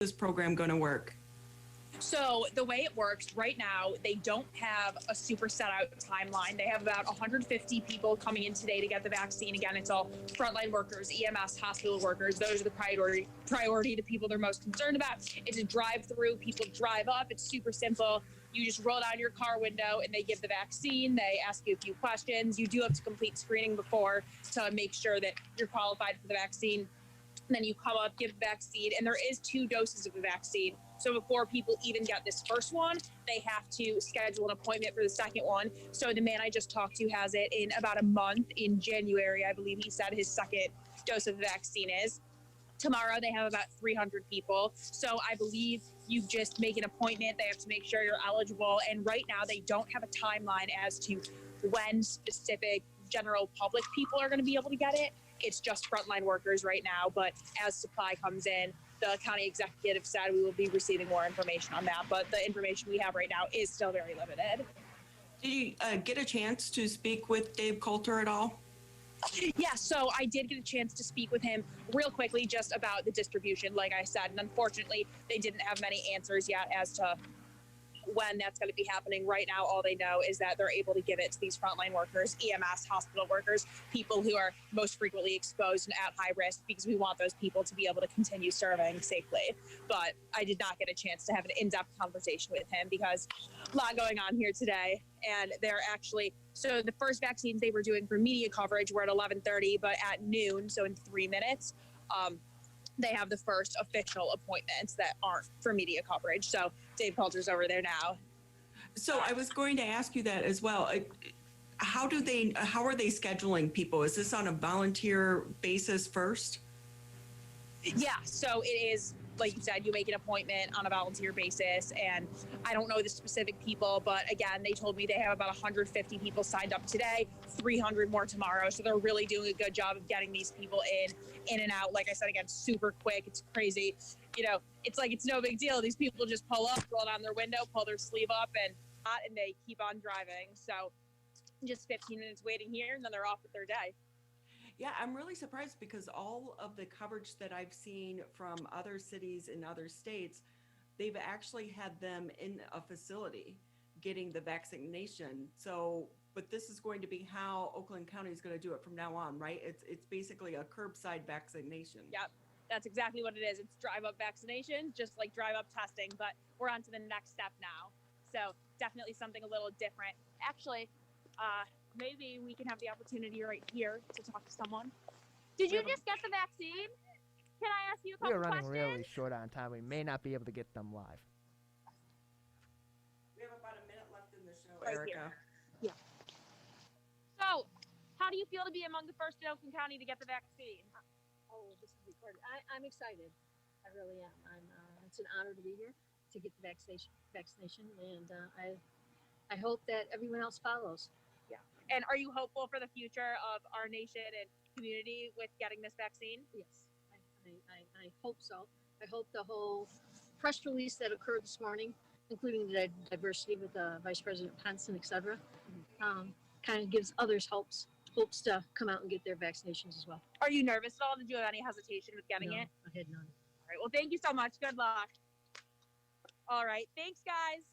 this program going to work? So the way it works right now, they don't have a super set out timeline. They have about 150 people coming in today to get the vaccine. Again, it's all frontline workers, EMS, hospital workers. Those are the priority to people they're most concerned about. It's a drive-through. People drive up. It's super simple. You just roll down your car window and they give the vaccine. They ask you a few questions. You do have to complete screening before to make sure that you're qualified for the vaccine. And then you come up, give the vaccine, and there is 2 doses of the vaccine. So before people even get this first one, they have to schedule an appointment for the second one. So the man I just talked to has it in about a month. In January, I believe he said his second dose of the vaccine is. Tomorrow they have about 300 people. So I believe you just make an appointment. They have to make sure you're eligible. And right now they don't have a timeline as to when specific general public people are going to be able to get it. It's just frontline workers right now. But as supply comes in, the county executive said we will be receiving more information on that. But the information we have right now is still very limited. Did you get a chance to speak with Dave Coulter at all? Yeah, so I did get a chance to speak with him real quickly just about the distribution, like I said, and unfortunately they didn't have many answers yet as to when that's going to be happening. Right now, all they know is that they're able to give it to these frontline workers, EMS, hospital workers, people who are most frequently exposed and at high risk, because we want those people to be able to continue serving safely. But I did not get a chance to have an in-depth conversation with him because a lot going on here today. And they're actually, so the first vaccines they were doing for media coverage were at 11:30, but at noon, so in 3 minutes, they have the first official appointments that aren't for media coverage. So Dave Coulter's over there now. So I was going to ask you that as well. How are they scheduling people? Is this on a volunteer basis first? Yeah, so it is, like you said, you make an appointment on a volunteer basis, and I don't know the specific people, but again, they told me they have about 150 people signed up today, 300 more tomorrow, so they're really doing a good job of getting these people in and out. Like I said, again, super quick. It's crazy. You know, it's like it's no big deal. These people just pull up, roll down their window, pull their sleeve up, and they keep on driving. So just 15 minutes waiting here, and then they're off with their day. Yeah, I'm really surprised because all of the coverage that I've seen from other cities in other states, they've actually had them in a facility getting the vaccination. So, but this is going to be how Oakland County is going to do it from now on, right? It's basically a curbside vaccination. Yep, that's exactly what it is. It's drive-up vaccination, just like drive-up testing, but we're on to the next step now. So definitely something a little different. Actually, maybe we can have the opportunity right here to talk to someone. Did you just get the vaccine? Can I ask you a couple questions? We're running really short on time. We may not be able to get them live. We have about a minute left in the show, Right Erica. Here. Yeah. So, how do you feel to be among the first in Oakland County to get the vaccine? Oh, this is recorded. I'm excited. I really am. It's an honor to be here to get the vaccination, and I hope that everyone else follows. And are you hopeful for the future of our nation and community with getting this vaccine? Yes, I hope so. I hope the whole press release that occurred this morning, including the diversity with Vice President Pence and et cetera, kind of gives others hopes to come out and get their vaccinations as well. Are you nervous at all? Did you have any hesitation with getting it? I had none. All right, well, thank you so much. Good luck. All right, thanks, guys.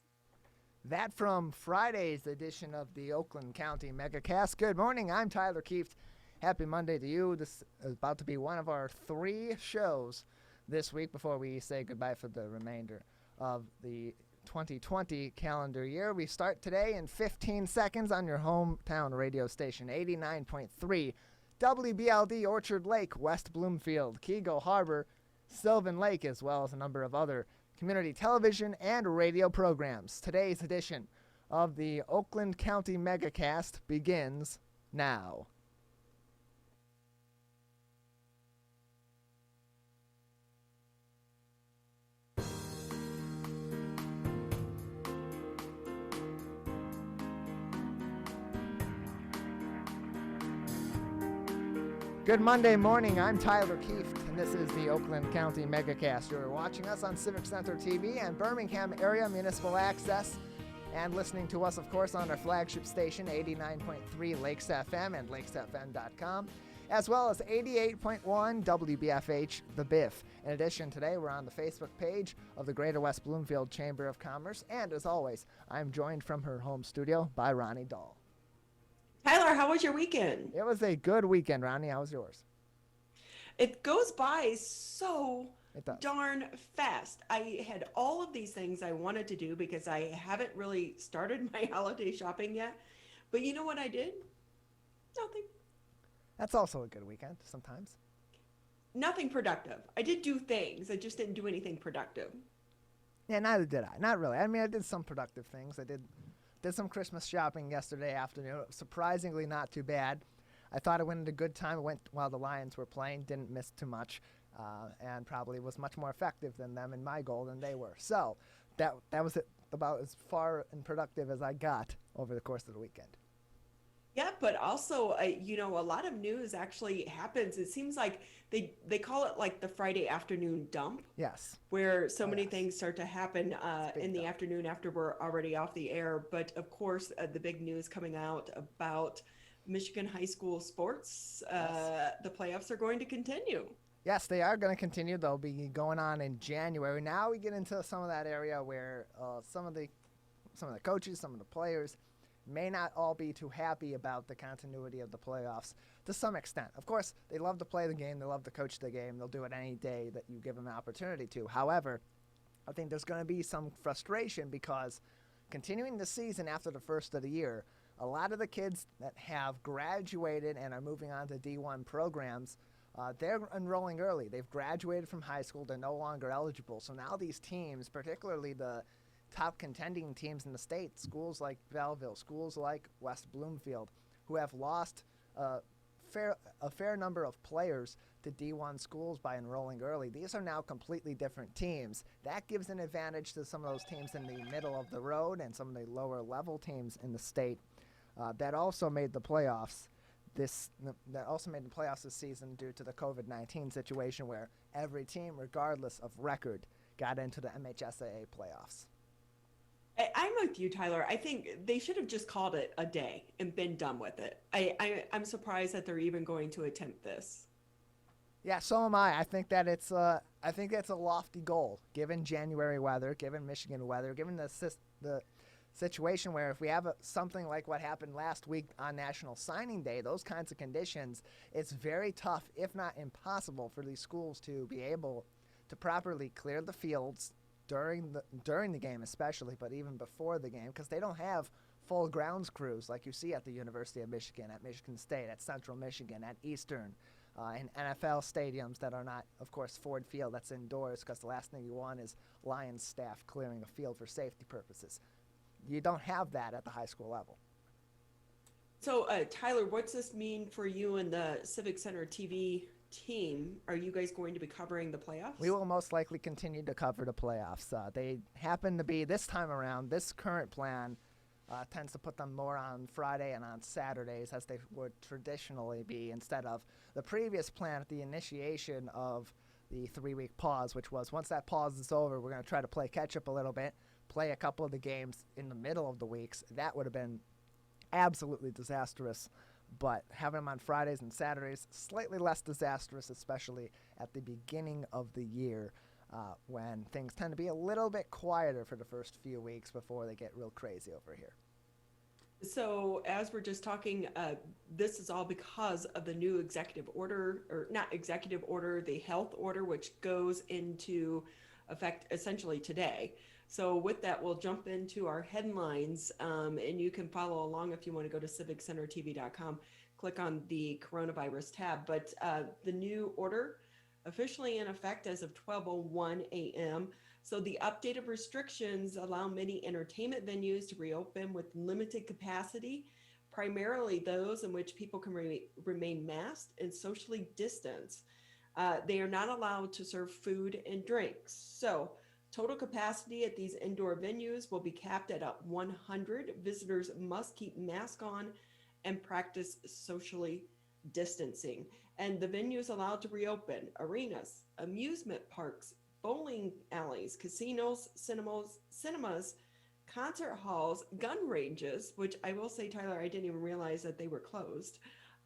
That from Friday's edition of the Oakland County Megacast. Good morning, I'm Tyler Kieft. Happy Monday to you. This is about to be one of our 3 shows this week before we say goodbye for the remainder of the 2020 calendar year. We start today in 15 seconds on your hometown radio station, 89.3 WBLD, Orchard Lake, West Bloomfield, Keego Harbor, Sylvan Lake, as well as a number of other community television and radio programs. Today's edition of the Oakland County Megacast begins now. Good Monday morning, I'm Tyler Kieft, and this is the Oakland County Megacast. You're watching us on Civic Center TV and Birmingham Area Municipal Access, and listening to us, of course, on our flagship station, 89.3 Lakes FM and lakesfm.com. as well as 88.1 WBFH, The Biff. In addition, today we're on the Facebook page of the Greater West Bloomfield Chamber of Commerce, and as always, I'm joined from her home studio by Ronnie Dahl. Tyler, how was your weekend? It was a good weekend, Ronnie. How was yours? It goes by so It does. darn fast. I had all of these things I wanted to do because I haven't really started my holiday shopping yet. But you know what I did? Nothing. That's also a good weekend sometimes. Nothing productive. I did do things. I just didn't do anything productive. Yeah, neither did I. Not really. I mean, I did some productive things. I did some Christmas shopping yesterday afternoon. Surprisingly not too bad. I thought it went at a good time. It went while the Lions were playing. Didn't miss too much. And probably was much more effective than them in my goal than they were. So that was it, about as far and productive as I got over the course of the weekend. Yeah, but also, a lot of news actually happens. It seems like they call it like the Friday afternoon dump. Yes. Where so many Yes. things start to happen in the dump. afternoon after we're already off the air. But of course, the big news coming out about Michigan high school sports, the playoffs are going to continue. Yes, they are going to continue. They'll be going on in January. Now we get into some of that area where some of the coaches, some of the players may not all be too happy about the continuity of the playoffs to some extent. Of course, they love to play the game. They love to coach the game. They'll do it any day that you give them an opportunity to. However, I think there's going to be some frustration because continuing the season after the first of the year, a lot of the kids that have graduated and are moving on to D1 programs, they're enrolling early. They've graduated from high school. They're no longer eligible. So now these teams, particularly the top contending teams in the state, schools like Belleville, schools like West Bloomfield, who have lost a fair number of players to D1 schools by enrolling early. These are now completely different teams. That gives an advantage to some of those teams in the middle of the road and some of the lower level teams in the state that also made the playoffs. This season due to the COVID-19 situation where every team, regardless of record, got into the MHSAA playoffs. I'm with you, Tyler. I think they should have just called it a day and been done with it. I'm surprised that they're even going to attempt this. Yeah, so am I. I think that's a lofty goal, given January weather, given Michigan weather, given the situation where if we have something like what happened last week on National Signing Day, those kinds of conditions, it's very tough, if not impossible, for these schools to be able to properly clear the fields during the game especially, but even before the game, because they don't have full grounds crews like you see at the University of Michigan, at Michigan State, at Central Michigan, at Eastern, in NFL stadiums that are not, of course, Ford Field, that's indoors, because the last thing you want is Lions staff clearing a field for safety purposes. You don't have that at the high school level. So, Tyler, what's this mean for you and the Civic Center TV team? Are you guys going to be covering the playoffs? We will most likely continue to cover the playoffs. They happen to be, this time around, this current plan tends to put them more on Friday and on Saturdays as they would traditionally be, instead of the previous plan at the initiation of the 3-week pause, which was once that pause is over, we're going to try to play catch up a little bit, play a couple of the games in the middle of the weeks. That would have been absolutely disastrous. But having them on Fridays and Saturdays, slightly less disastrous, especially at the beginning of the year when things tend to be a little bit quieter for the first few weeks before they get real crazy over here. So as we're just talking, this is all because of the new executive order, or not executive order, the health order, which goes into effect essentially today. So with that, we'll jump into our headlines, and you can follow along if you want to go to civiccentertv.com, click on the coronavirus tab. But the new order officially in effect as of 12:01 a.m. So the updated restrictions allow many entertainment venues to reopen with limited capacity, primarily those in which people can remain masked and socially distanced. They are not allowed to serve food and drinks. So total capacity at these indoor venues will be capped at 100. Visitors must keep masks on and practice socially distancing. And the venues allowed to reopen: arenas, amusement parks, bowling alleys, casinos, cinemas, concert halls, gun ranges, which I will say, Tyler, I didn't even realize that they were closed,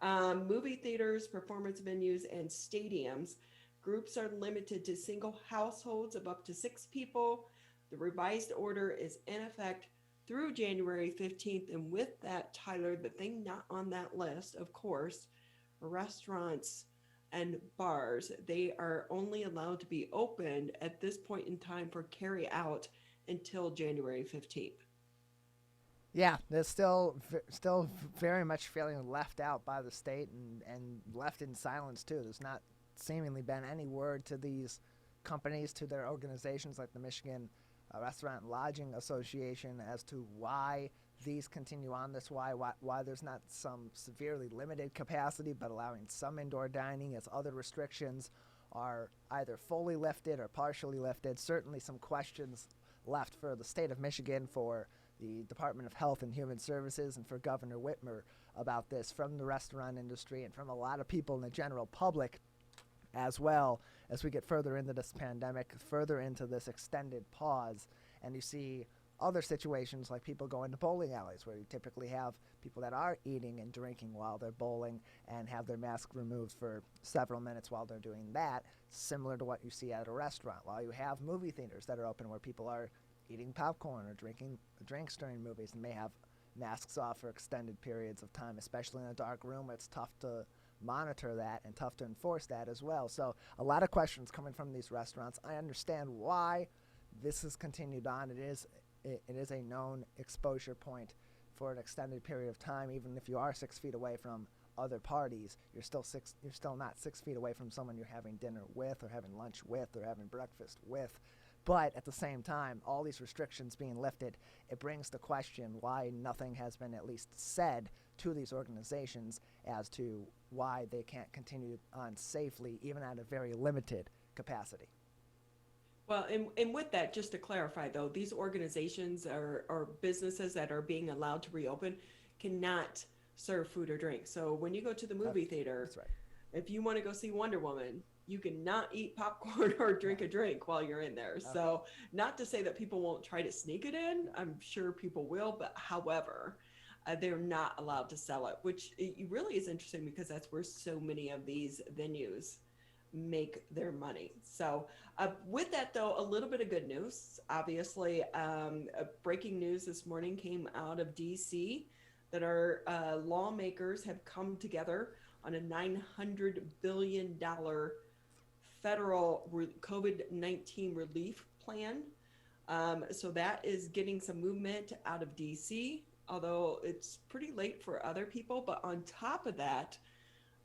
Movie theaters, performance venues, and stadiums. Groups are limited to single households of up to 6 people. The revised order is in effect through January 15th. And with that, Tyler, the thing not on that list, of course, restaurants and bars, they are only allowed to be opened at this point in time for carry out until January 15th. Yeah, they're still very much feeling left out by the state and left in silence too. There's not seemingly been any word to these companies, to their organizations like the Michigan Restaurant and Lodging Association as to why these continue on this, why there's not some severely limited capacity but allowing some indoor dining as other restrictions are either fully lifted or partially lifted. Certainly some questions left for the state of Michigan, for the Department of Health and Human Services, and for Governor Whitmer about this from the restaurant industry and from a lot of people in the general public as well as we get further into this pandemic, further into this extended pause. And you see other situations like people going to bowling alleys where you typically have people that are eating and drinking while they're bowling and have their mask removed for several minutes while they're doing that, similar to what you see at a restaurant. While you have movie theaters that are open where people are eating popcorn or drinking drinks during movies and may have masks off for extended periods of time, especially in a dark room where it's tough to monitor that and tough to enforce that as well. So a lot of questions coming from these restaurants. I understand why this has continued on. It is a known exposure point for an extended period of time. Even if you are 6 feet away from other parties, you're still not 6 feet away from someone you're having dinner with or having lunch with or having breakfast with. But at the same time, all these restrictions being lifted, it brings the question why nothing has been at least said to these organizations as to why they can't continue on safely, even at a very limited capacity. Well, and with that, just to clarify though, these organizations or businesses that are being allowed to reopen cannot serve food or drink. So when you go to the movie theater, That's right. if you want to go see Wonder Woman, you cannot eat popcorn or drink a drink while you're in there. Okay. So not to say that people won't try to sneak it in. I'm sure people will, but however, they're not allowed to sell it, which it really is interesting because that's where so many of these venues make their money. So with that though, a little bit of good news. Obviously, breaking news this morning came out of DC that our lawmakers have come together on a $900 billion federal COVID-19 relief plan. So that is getting some movement out of DC, although it's pretty late for other people. But on top of that,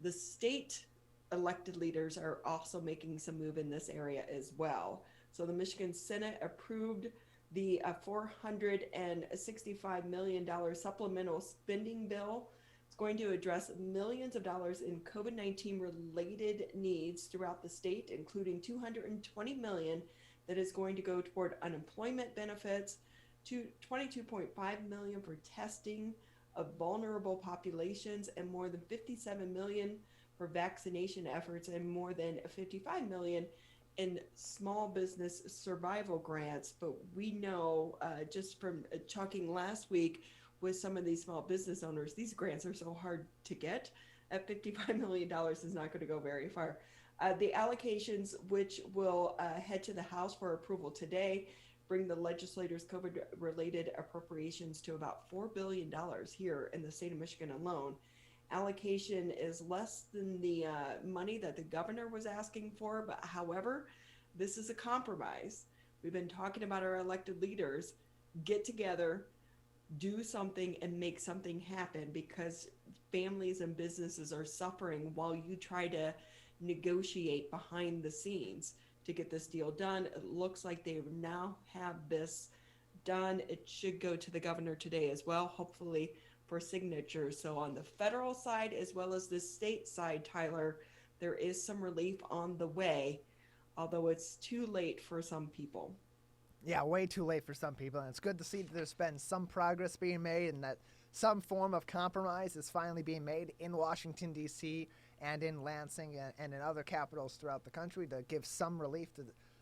the state elected leaders are also making some move in this area as well. So the Michigan Senate approved the $465 million supplemental spending bill. It's going to address millions of dollars in COVID-19 related needs throughout the state, including $220 million that is going to go toward unemployment benefits, to $22.5 million for testing of vulnerable populations, and more than $57 million for vaccination efforts, and more than $55 million in small business survival grants. But we know just from talking last week with some of these small business owners, these grants are so hard to get. At $55 million is not going to go very far. The allocations, which will head to the House for approval today, bring the legislators' COVID-related appropriations to about $4 billion here in the state of Michigan alone. Allocation is less than the money that the governor was asking for, but however, this is a compromise. We've been talking about our elected leaders get together, do something, and make something happen, because families and businesses are suffering while you try to negotiate behind the scenes to get this deal done. It looks like they now have this done. It should go to the governor today as well, hopefully for signatures. So on the federal side as well as the state side, Tyler, there is some relief on the way, although it's too late for some people. Yeah, way too late for some people, and it's good to see that there's been some progress being made and that some form of compromise is finally being made in Washington, D.C. and in Lansing and in other capitals throughout the country to give some relief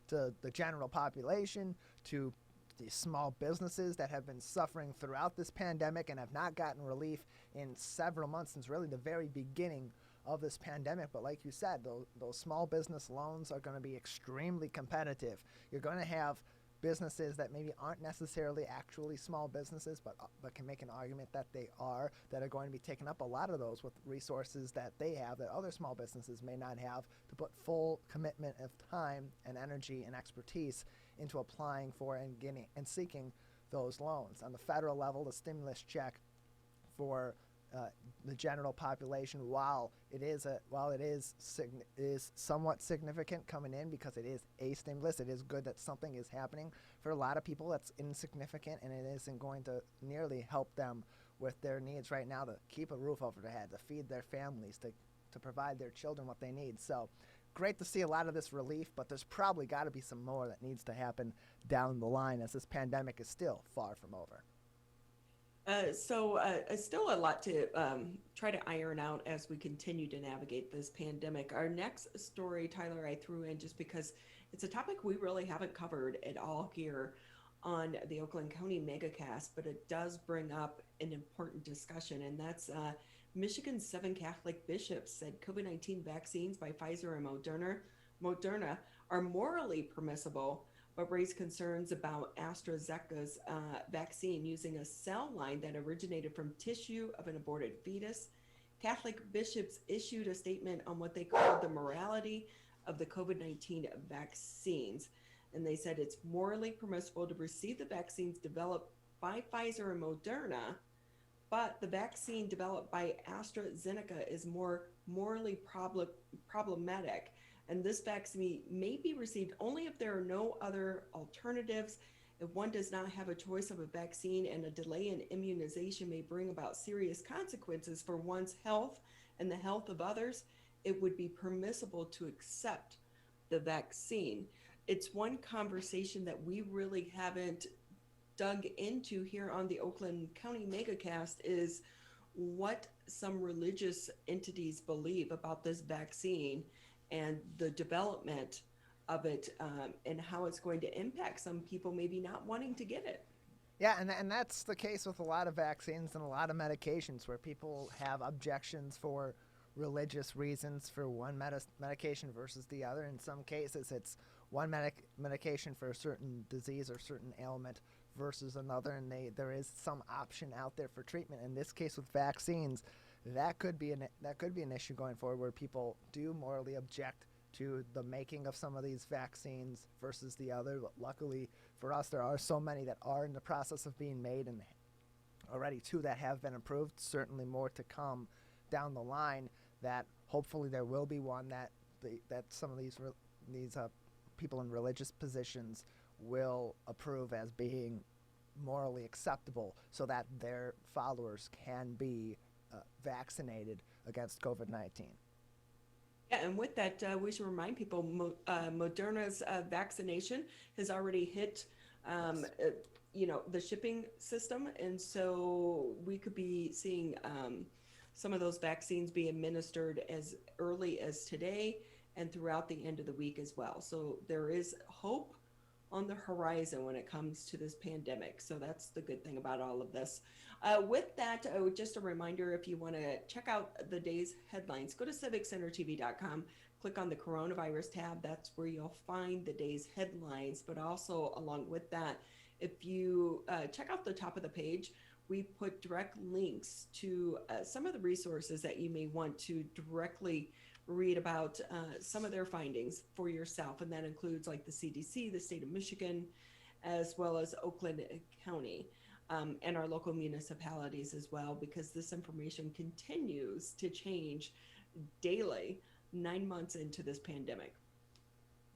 to the general population, to these small businesses that have been suffering throughout this pandemic and have not gotten relief in several months since really the very beginning of this pandemic. But like you said, those small business loans are going to be extremely competitive. You're going to have businesses that maybe aren't necessarily actually small businesses, but can make an argument that they are, that are going to be taking up a lot of those with resources that they have that other small businesses may not have, to put full commitment of time and energy and expertise into applying for and getting and seeking those loans. On the federal level, the stimulus check for the general population, while it is somewhat significant coming in because it is a stimulus, it is good that something is happening. For a lot of people, that's insignificant, and it isn't going to nearly help them with their needs right now to keep a roof over their head, to feed their families, to provide their children what they need. So great to see a lot of this relief, but there's probably got to be some more that needs to happen down the line, as this pandemic is still far from over. So still a lot to try to iron out as we continue to navigate this pandemic. Our next story, Tyler, I threw in just because it's a topic we really haven't covered at all here on the Oakland County Megacast, but it does bring up an important discussion, and that's Michigan's 7 Catholic bishops said COVID-19 vaccines by Pfizer and Moderna are morally permissible, but raised concerns about AstraZeneca's vaccine using a cell line that originated from tissue of an aborted fetus. Catholic bishops issued a statement on what they called the morality of the COVID-19 vaccines. And they said it's morally permissible to receive the vaccines developed by Pfizer and Moderna, but the vaccine developed by AstraZeneca is more morally problematic. And this vaccine may be received only if there are no other alternatives. If one does not have a choice of a vaccine and a delay in immunization may bring about serious consequences for one's health and the health of others, it would be permissible to accept the vaccine. It's one conversation that we really haven't dug into here on the Oakland County Megacast, is what some religious entities believe about this vaccine and the development of it, and how it's going to impact some people maybe not wanting to get it. Yeah, and that's the case with a lot of vaccines and a lot of medications, where people have objections for religious reasons for one medication versus the other. In some cases, it's one medication for a certain disease or certain ailment versus another, and there is some option out there for treatment. In this case with vaccines, that could be an issue going forward, where people do morally object to the making of some of these vaccines versus the other. But luckily for us, there are so many that are in the process of being made, and already 2 that have been approved, certainly more to come down the line, that hopefully there will be one that some of these people in religious positions will approve as being morally acceptable, so that their followers can be vaccinated against COVID-19. Yeah, and with that, we should remind people Moderna's vaccination has already hit, the shipping system, and so we could be seeing some of those vaccines be administered as early as today and throughout the end of the week as well. So there is hope on the horizon when it comes to this pandemic. So that's the good thing about all of this. With that, just a reminder, if you want to check out the day's headlines, go to civiccentertv.com, click on the coronavirus tab. That's where you'll find the day's headlines. But also along with that, if you check out the top of the page, we put direct links to some of the resources that you may want to directly read about some of their findings for yourself. And that includes like the CDC, the state of Michigan, as well as Oakland County, and our local municipalities as well, because this information continues to change daily 9 months into this pandemic.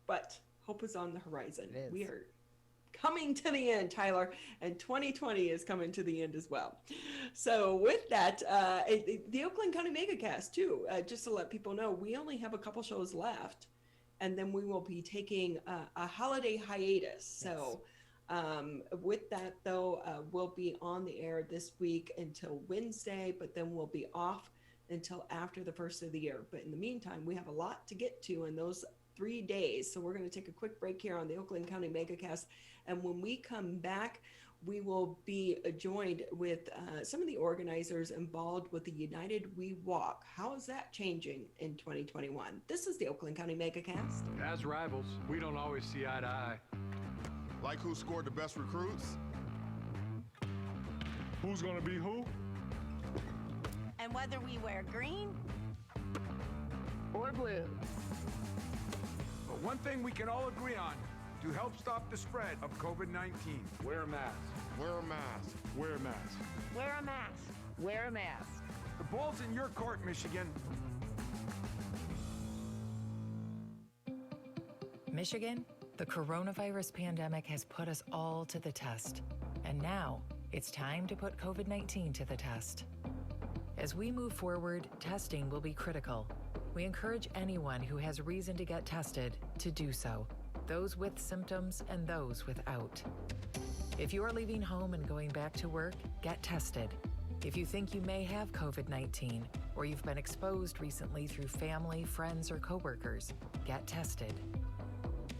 But hope is on the horizon. We are coming to the end, Tyler, and 2020 is coming to the end as well. So with that, the Oakland County Megacast too, just to let people know, we only have a couple shows left, and then we will be taking a holiday hiatus. So with that though, we'll be on the air this week until Wednesday, but then we'll be off until after the first of the year. But in the meantime, we have a lot to get to, and those 3 days. So we're going to take a quick break here on the Oakland County Megacast. And when we come back, we will be joined with some of the organizers involved with the United We Walk. How is that changing in 2021? This is the Oakland County Megacast. As rivals, we don't always see eye to eye. Like who scored the best recruits? Who's gonna be who? And whether we wear green or blue. But one thing we can all agree on, to help stop the spread of COVID-19, wear a mask. Wear a mask. Wear a mask. wear a mask. Wear a mask. The ball's in your court, Michigan. Michigan, the coronavirus pandemic has put us all to the test. And now, it's time to put COVID-19 to the test. As we move forward, testing will be critical. We encourage anyone who has reason to get tested to do so, those with symptoms and those without. If you are leaving home and going back to work, get tested. If you think you may have COVID-19 or you've been exposed recently through family, friends, or coworkers, get tested.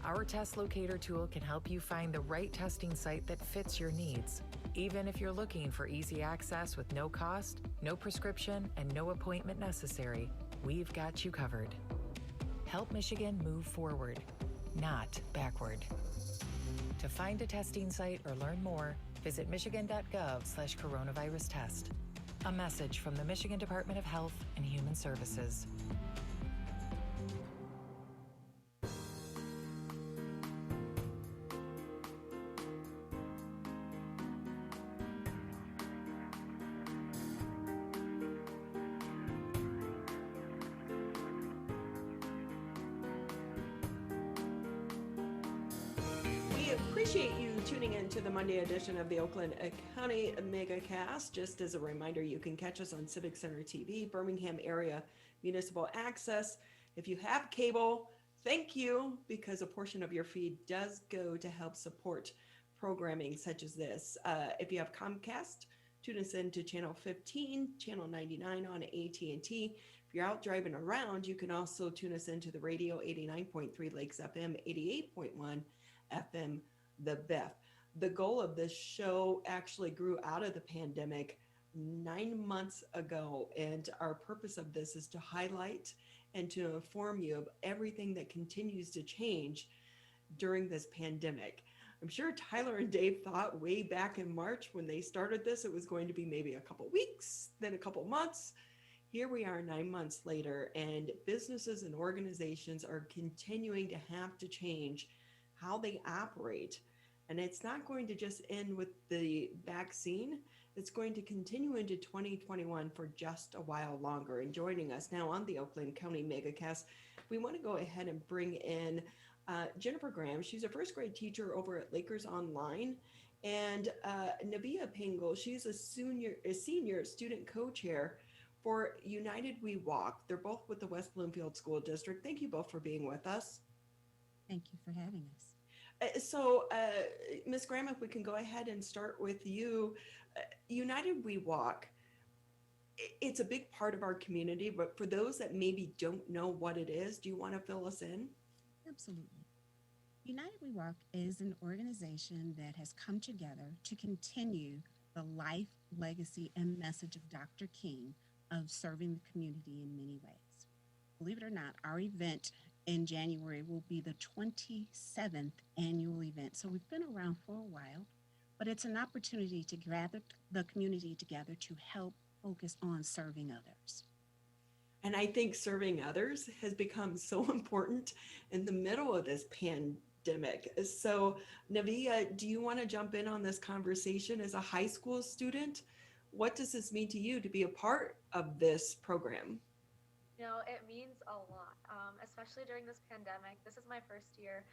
Our test locator tool can help you find the right testing site that fits your needs. Even if you're looking for easy access with no cost, no prescription, and no appointment necessary, we've got you covered. Help Michigan move forward, not backward. To find a testing site or learn more, visit michigan.gov/coronavirus-test. A message from the Michigan Department of Health and Human Services. We appreciate you tuning in to the Monday edition of the Oakland County Megacast. Just as a reminder, you can catch us on Civic Center TV, Birmingham area municipal access. If you have cable, thank you, because a portion of your feed does go to help support programming such as this. If you have Comcast, tune us in to channel 15, channel 99 on AT&T. If you're out driving around, you can also tune us into the radio 89.3 Lakes FM, 88.1 FM, the BEF. The goal of this show actually grew out of the pandemic 9 months ago, and our purpose of this is to highlight and to inform you of everything that continues to change during this pandemic. I'm sure Tyler and Dave thought way back in March when they started this, it was going to be maybe a couple weeks, then a couple months. Here we are 9 months later, and businesses and organizations are continuing to have to change how they operate. And it's not going to just end with the vaccine. It's going to continue into 2021 for just a while longer. And joining us now on the Oakland County Megacast, we want to go ahead and bring in Jennifer Graham. She's a first grade teacher over at Lakers Online. And Navya Paingol, she's a senior student co-chair for United We Walk. They're both with the West Bloomfield School District. Thank you both for being with us. Thank you for having us. So, Ms. Graham, if we can go ahead and start with you. United We Walk, it's a big part of our community, but for those that maybe don't know what it is, do you want to fill us in? Absolutely. United We Walk is an organization that has come together to continue the life, legacy, and message of Dr. King of serving the community in many ways. Believe it or not, our event in January will be the 27th annual event. So we've been around for a while, but it's an opportunity to gather the community together to help focus on serving others. And I think serving others has become so important in the middle of this pandemic. So, Navya, do you want to jump in on this conversation as a high school student? What does this mean to you to be a part of this program? You know, it means a lot, especially during this pandemic. This is my first year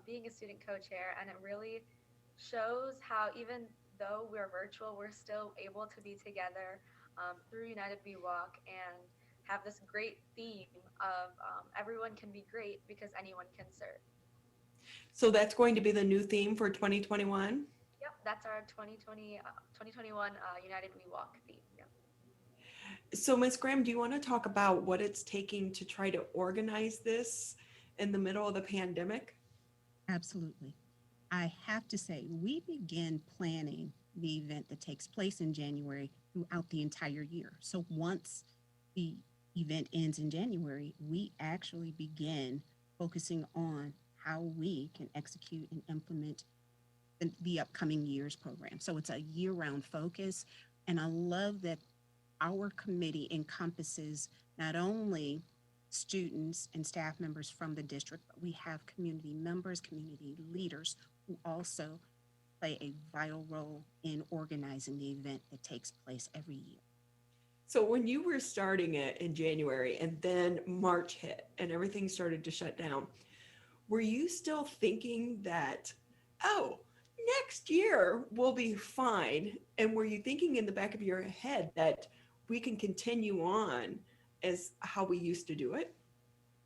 being a student co-chair, and it really shows how even though we're virtual, we're still able to be together through United We Walk and have this great theme of everyone can be great because anyone can serve. So that's going to be the new theme for 2021? Yep, that's our 2021 United We Walk theme. Yep. So, Ms. Graham, do you want to talk about what it's taking to try to organize this in the middle of the pandemic? Absolutely. I have to say, we begin planning the event that takes place in January throughout the entire year. So once the event ends in January, we actually begin focusing on how we can execute and implement the upcoming year's program. So it's a year-round focus. And I love that our committee encompasses not only students and staff members from the district, but we have community members, community leaders who also play a vital role in organizing the event that takes place every year. So when you were starting it in January and then March hit and everything started to shut down, were you still thinking that, oh, next year we'll be fine? And were you thinking in the back of your head that we can continue on as how we used to do it?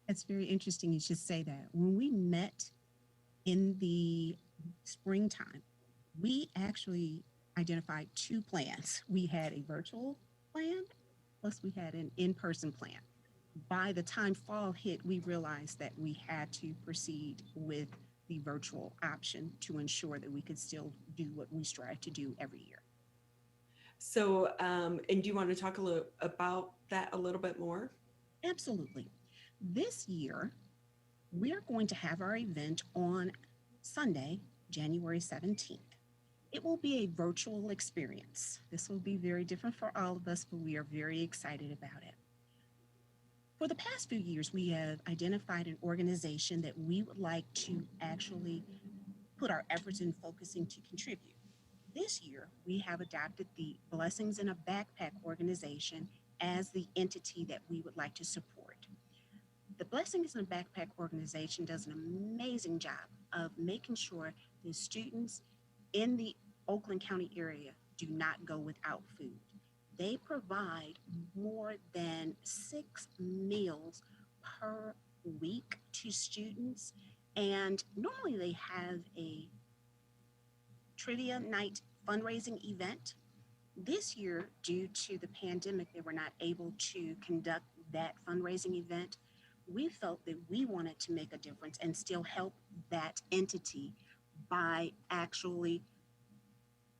It's very interesting you should say that. When we met in the springtime, we actually identified two plans. We had a virtual plan, plus we had an in-person plan. By the time fall hit, we realized that we had to proceed with the virtual option to ensure that we could still do what we strive to do every year. So, and do you want to talk about that a little bit more? Absolutely. This year, we're going to have our event on Sunday, January 17th. It will be a virtual experience. This will be very different for all of us, but we are very excited about it. For the past few years, we have identified an organization that we would like to actually put our efforts in focusing to contribute. This year, we have adopted the Blessings in a Backpack organization as the entity that we would like to support. The Blessings in a Backpack organization does an amazing job of making sure the students in the Oakland County area do not go without food. They provide more than 6 meals per week to students, and normally they have a trivia night fundraising event. This year, due to the pandemic, they were not able to conduct that fundraising event. We felt that we wanted to make a difference and still help that entity by actually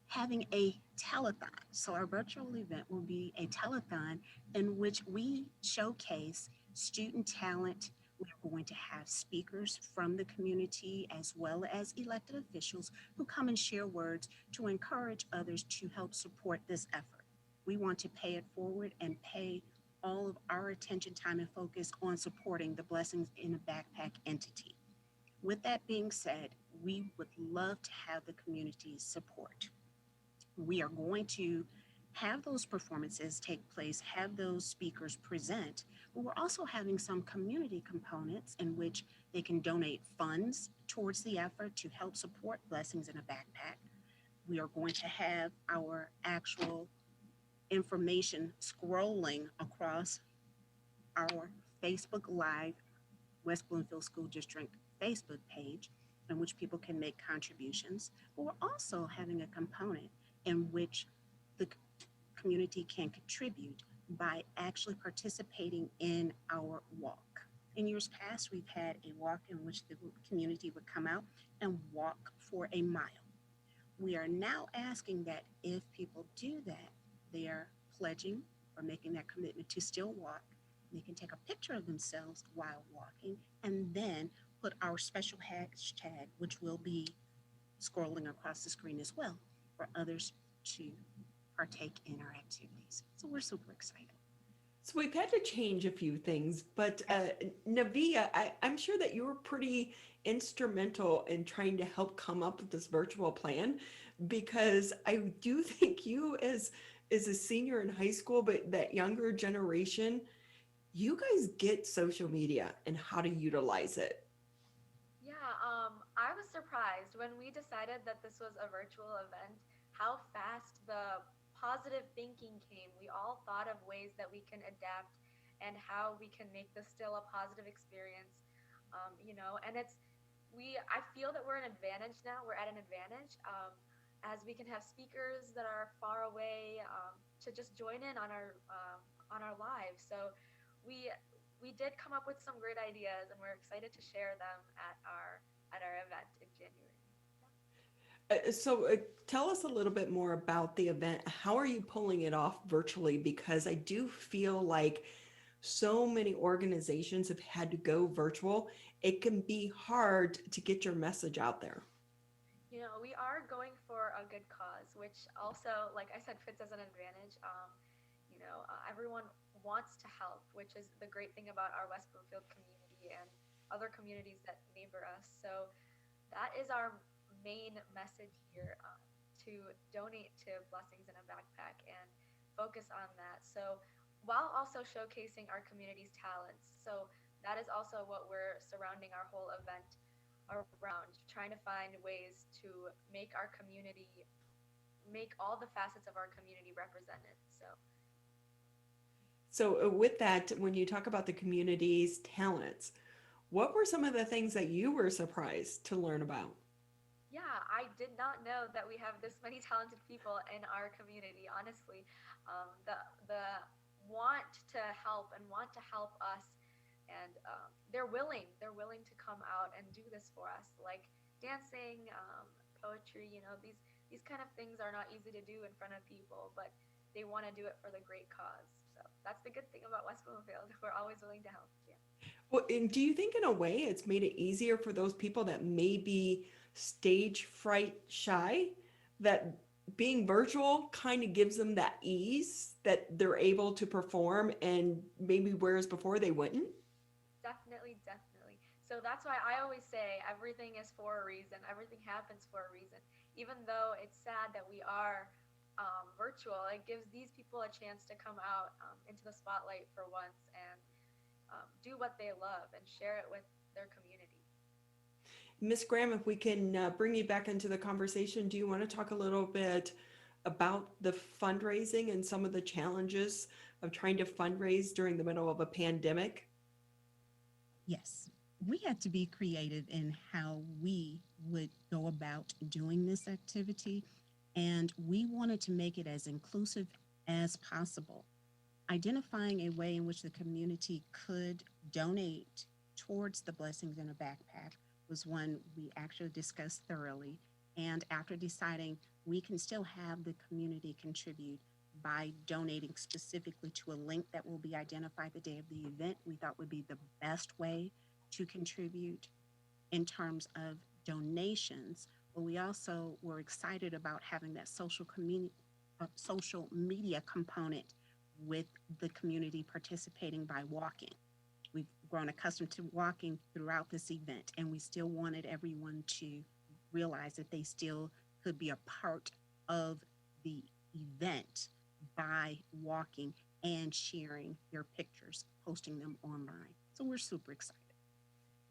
having a telethon. So our virtual event will be a telethon in which we showcase student talent. We're going to have speakers from the community as well as elected officials who come and share words to encourage others to help support this effort. We want to pay it forward and pay all of our attention, time, and focus on supporting the Blessings in a Backpack entity. With that being said, we would love to have the community's support. We are going to have those performances take place, have those speakers present, but we're also having some community components in which they can donate funds towards the effort to help support Blessings in a Backpack. We are going to have our actual information scrolling across our Facebook Live West Bloomfield School District Facebook page in which people can make contributions. But we're also having a component in which the community can contribute by actually participating in our walk. In years past, we've had a walk in which the community would come out and walk for a mile. We are now asking that if people do that, they are pledging or making that commitment to still walk. They can take a picture of themselves while walking and then put our special hashtag, which will be scrolling across the screen as well, for others to partake in our activities. So we're super excited. So we've had to change a few things, but Navya, I'm sure that you were pretty instrumental in trying to help come up with this virtual plan, because I do think you as a senior in high school, but that younger generation, you guys get social media and how to utilize it. Yeah, I was surprised when we decided that this was a virtual event, how fast the positive thinking came. We all thought of ways that we can adapt and how we can make this still a positive experience, and I feel that we're an advantage now. We're at an advantage as we can have speakers that are far away to just join in on our lives. So we we did come up with some great ideas, and we're excited to share them at our event in January. So tell us a little bit more about the event. How are you pulling it off virtually? Because I do feel like so many organizations have had to go virtual. It can be hard to get your message out there. You know, we are going for a good cause, which also, like I said, fits as an advantage. Everyone wants to help, which is the great thing about our West Bloomfield community and other communities that neighbor us. So that is our main message here, to donate to Blessings in a Backpack and focus on that. So while also showcasing our community's talents. So that is also what we're surrounding our whole event around, trying to find ways to make all the facets of our community represented. So with that, when you talk about the community's talents, what were some of the things that you were surprised to learn about? Yeah, I did not know that we have this many talented people in our community, honestly. The want to help and want to help us, and they're willing to come out and do this for us, like dancing, poetry. These kind of things are not easy to do in front of people, but they want to do it for the great cause. So that's the good thing about West Bloomfield. We're always willing to help. Yeah. Well, and do you think in a way it's made it easier for those people that may be stage fright shy, that being virtual kind of gives them that ease that they're able to perform, and maybe whereas before they wouldn't? Definitely. So that's why I always say everything is for a reason. Everything happens for a reason. Even though it's sad that we are virtual, it gives these people a chance to come out into the spotlight for once and do what they love and share it with their community. Miss Graham, if we can bring you back into the conversation, do you want to talk a little bit about the fundraising and some of the challenges of trying to fundraise during the middle of a pandemic? Yes, we had to be creative in how we would go about doing this activity, and we wanted to make it as inclusive as possible. Identifying a way in which the community could donate towards the Blessings in a Backpack was one we actually discussed thoroughly. And after deciding we can still have the community contribute by donating specifically to a link that will be identified the day of the event, we thought would be the best way to contribute in terms of donations. But we also were excited about having that social media component with the community participating by walking. We've grown accustomed to walking throughout this event, and we still wanted everyone to realize that they still could be a part of the event by walking and sharing their pictures, posting them online. So we're super excited.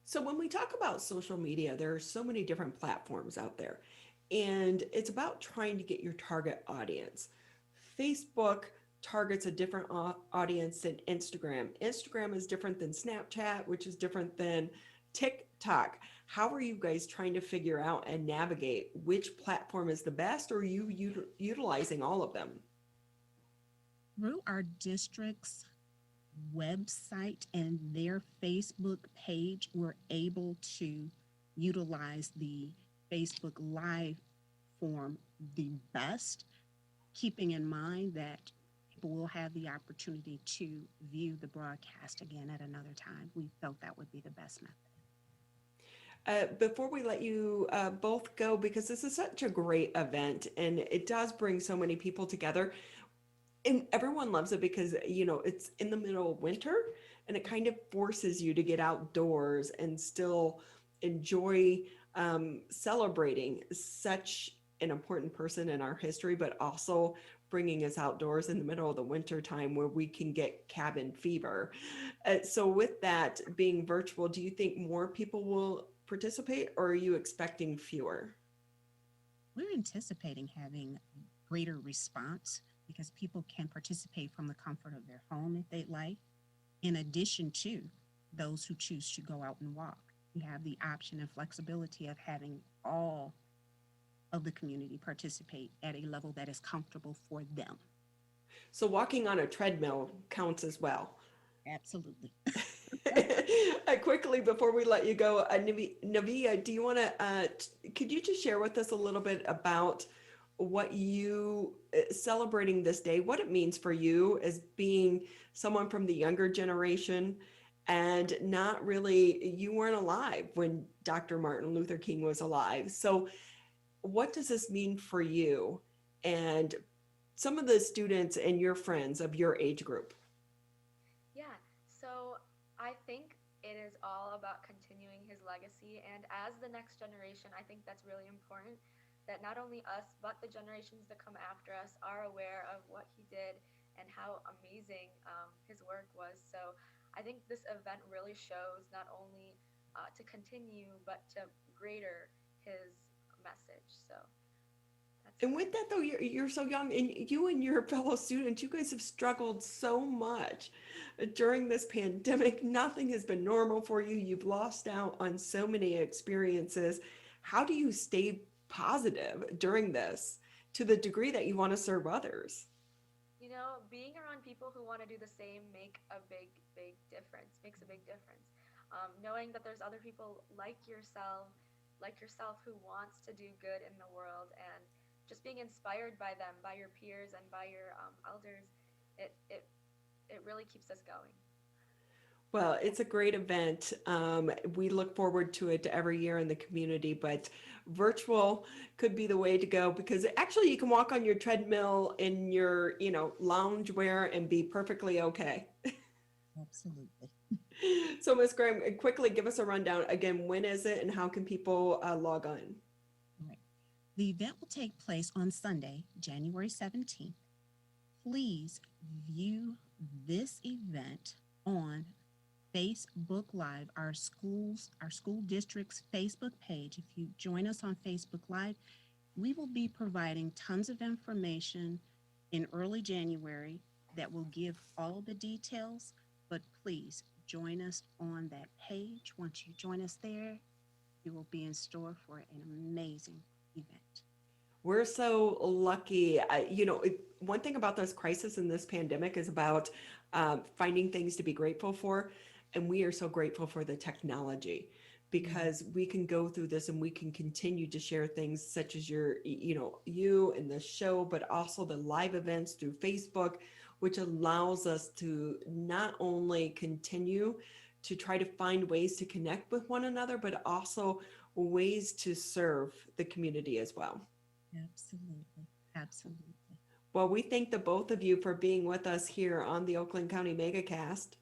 So when we talk about social media, there are so many different platforms out there, and it's about trying to get your target audience. Facebook targets a different audience than Instagram. Instagram is different than Snapchat, which is different than TikTok. How are you guys trying to figure out and navigate which platform is the best, or are you utilizing all of them? Through our district's website and their Facebook page, we're able to utilize the Facebook Live form the best, keeping in mind that people will have the opportunity to view the broadcast again at another time. We felt that would be the best method. Before we let you both go, because this is such a great event and it does bring so many people together, and everyone loves it because, it's in the middle of winter and it kind of forces you to get outdoors and still enjoy celebrating such an important person in our history, but also bringing us outdoors in the middle of the winter time where we can get cabin fever. So with that being virtual, do you think more people will participate, or are you expecting fewer? We're anticipating having greater response because people can participate from the comfort of their home if they'd like, in addition to those who choose to go out and walk. We have the option and flexibility of having all of the community participate at a level that is comfortable for them. So walking on a treadmill counts as well. Absolutely. Quickly before we let you go, Navya, do you want to, could you just share with us a little bit about what you, celebrating this day, what it means for you as being someone from the younger generation and not really, you weren't alive when Dr. Martin Luther King was alive. So what does this mean for you and some of the students and your friends of your age group? Yeah, so I think it is all about continuing his legacy. And as the next generation, I think that's really important that not only us, but the generations that come after us are aware of what he did and how amazing his work was. So I think this event really shows not only to continue, but to greater his message. So that's And with that though, you're so young, and you and your fellow students, you guys have struggled so much during this pandemic. Nothing has been normal for you. You've lost out on so many experiences. How do you stay positive during this to the degree that you want to serve others? You know, being around people who want to do the same makes a big difference. Knowing that there's other people like yourself who wants to do good in the world, and just being inspired by them, by your peers and by your elders, it really keeps us going. Well, it's a great event. We look forward to it every year in the community, but virtual could be the way to go because actually you can walk on your treadmill in your, lounge wear and be perfectly okay. Absolutely. So Ms. Graham, quickly give us a rundown again. When is it and how can people log on? Right. The event will take place on Sunday, January 17th. Please view this event on Facebook Live, our school district's Facebook page. If you join us on Facebook Live, we will be providing tons of information in early January that will give all the details, but please join us on that page. Once you join us there, you will be in store for an amazing event. We're so lucky. One thing about this crisis and this pandemic is about finding things to be grateful for. And we are so grateful for the technology because we can go through this and we can continue to share things such as you and the show, but also the live events through Facebook, which allows us to not only continue to try to find ways to connect with one another, but also ways to serve the community as well. Absolutely. Absolutely. Well, we thank the both of you for being with us here on the Oakland County Megacast.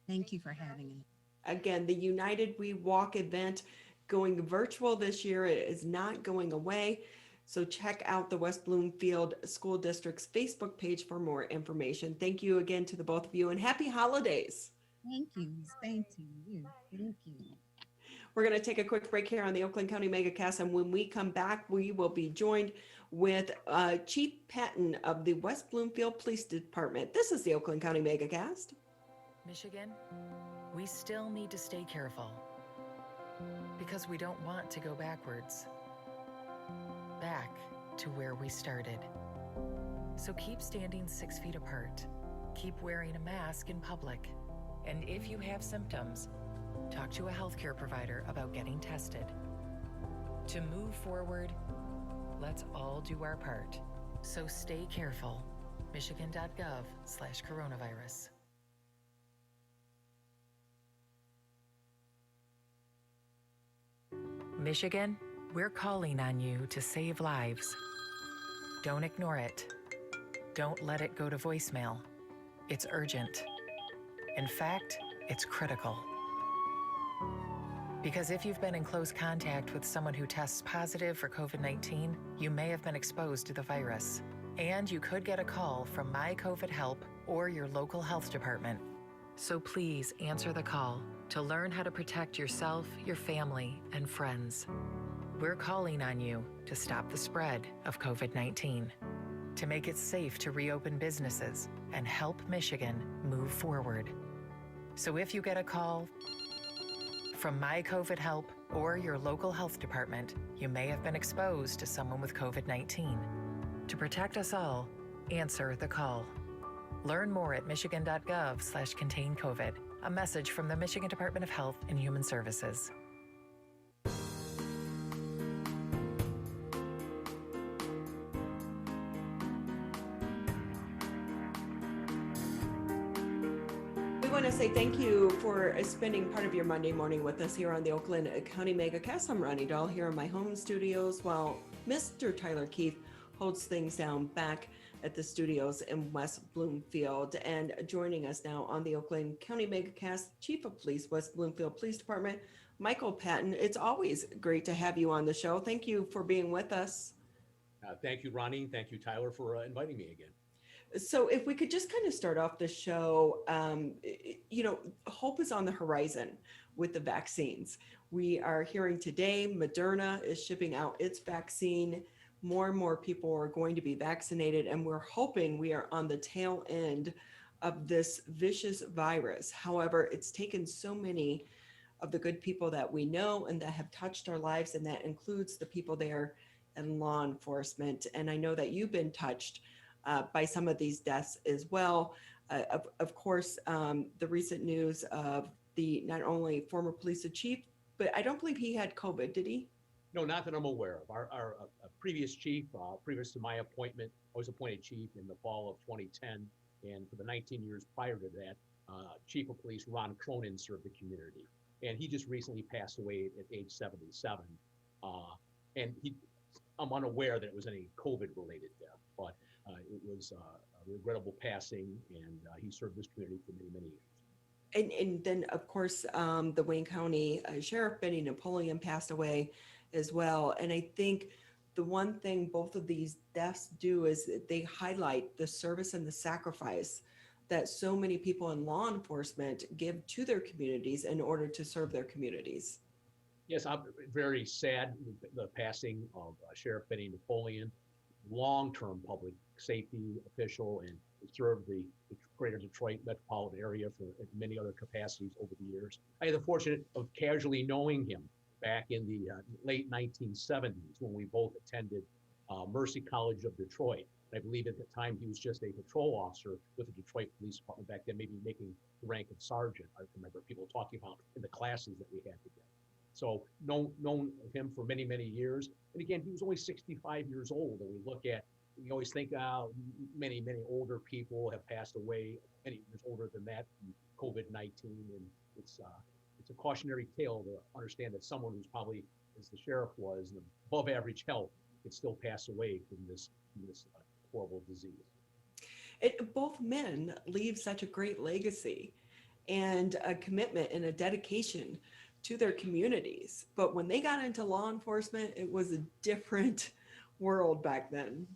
Thank you for having me. Again, the United We Walk event going virtual this year. It is not going away. So check out the West Bloomfield School District's Facebook page for more information. Thank you again to the both of you and happy holidays. Thank you. Thank you. Thank you. We're going to take a quick break here on the Oakland County Megacast. And when we come back, we will be joined with Chief Patton of the West Bloomfield Police Department. This is the Oakland County Megacast. Michigan, we still need to stay careful because we don't want to go backwards, back to where we started. So keep standing 6 feet apart, keep wearing a mask in public, and if you have symptoms, talk to a healthcare provider about getting tested. To move forward, let's all do our part. So stay careful. Michigan.gov/coronavirus. Michigan, we're calling on you to save lives. Don't ignore it. Don't let it go to voicemail. It's urgent. In fact, it's critical. Because if you've been in close contact with someone who tests positive for COVID-19, you may have been exposed to the virus. And you could get a call from My COVID Help or your local health department. So please answer the call to learn how to protect yourself, your family, and friends. We're calling on you to stop the spread of COVID-19, to make it safe to reopen businesses and help Michigan move forward. So if you get a call from My COVID Help or your local health department, you may have been exposed to someone with COVID-19. To protect us all, answer the call. Learn more at michigan.gov/containcovid. A message from the Michigan Department of Health and Human Services. We want to say thank you for spending part of your Monday morning with us here on the Oakland County Megacast. I'm Ronnie Dahl here in my home studios while Mr. Tyler Keith holds things down back at the studios in West Bloomfield. And joining us now on the Oakland County Megacast, Chief of Police, West Bloomfield Police Department, Michael Patton. It's always great to have you on the show. Thank you for being with us. Thank you, Ronnie. Thank you, Tyler, for inviting me again. So if we could just kind of start off the show, hope is on the horizon with the vaccines. We are hearing today, Moderna is shipping out its vaccine. More and more people are going to be vaccinated, and we're hoping we are on the tail end of this vicious virus. However, it's taken so many of the good people that we know and that have touched our lives, and that includes the people there in law enforcement. And I know that you've been touched by some of these deaths as well. Of course, the recent news of the not only former police chief, but I don't believe he had COVID, did he? No, not that I'm aware of. Our previous chief, previous to my appointment, I was appointed chief in the fall of 2010. And for the 19 years prior to that, Chief of Police Ron Cronin served the community. And he just recently passed away at age 77. And I'm unaware that it was any COVID-related death, but it was a regrettable passing, and he served this community for many, many years. And then, of course, the Wayne County Sheriff Benny Napoleon passed away as well. And I think the one thing both of these deaths do is they highlight the service and the sacrifice that so many people in law enforcement give to their communities in order to serve their communities. Yes, I'm very sad with the passing of Sheriff Benny Napoleon, long-term public safety official, and served the greater Detroit metropolitan area for many other capacities over the years. I had the fortune of casually knowing him back in the late 1970s when we both attended Mercy College of Detroit. I believe at the time he was just a patrol officer with the Detroit Police Department back then, maybe making the rank of sergeant. I remember people talking about in the classes that we had together. So known him for many, many years. And again, he was only 65 years old. And we always think many, many older people have passed away, many years older than that from COVID-19. And it's a cautionary tale to understand that someone who's probably, as the sheriff was, above average health can still pass away from this horrible disease. Both men leave such a great legacy and a commitment and a dedication to their communities. But when they got into law enforcement, it was a different world back then.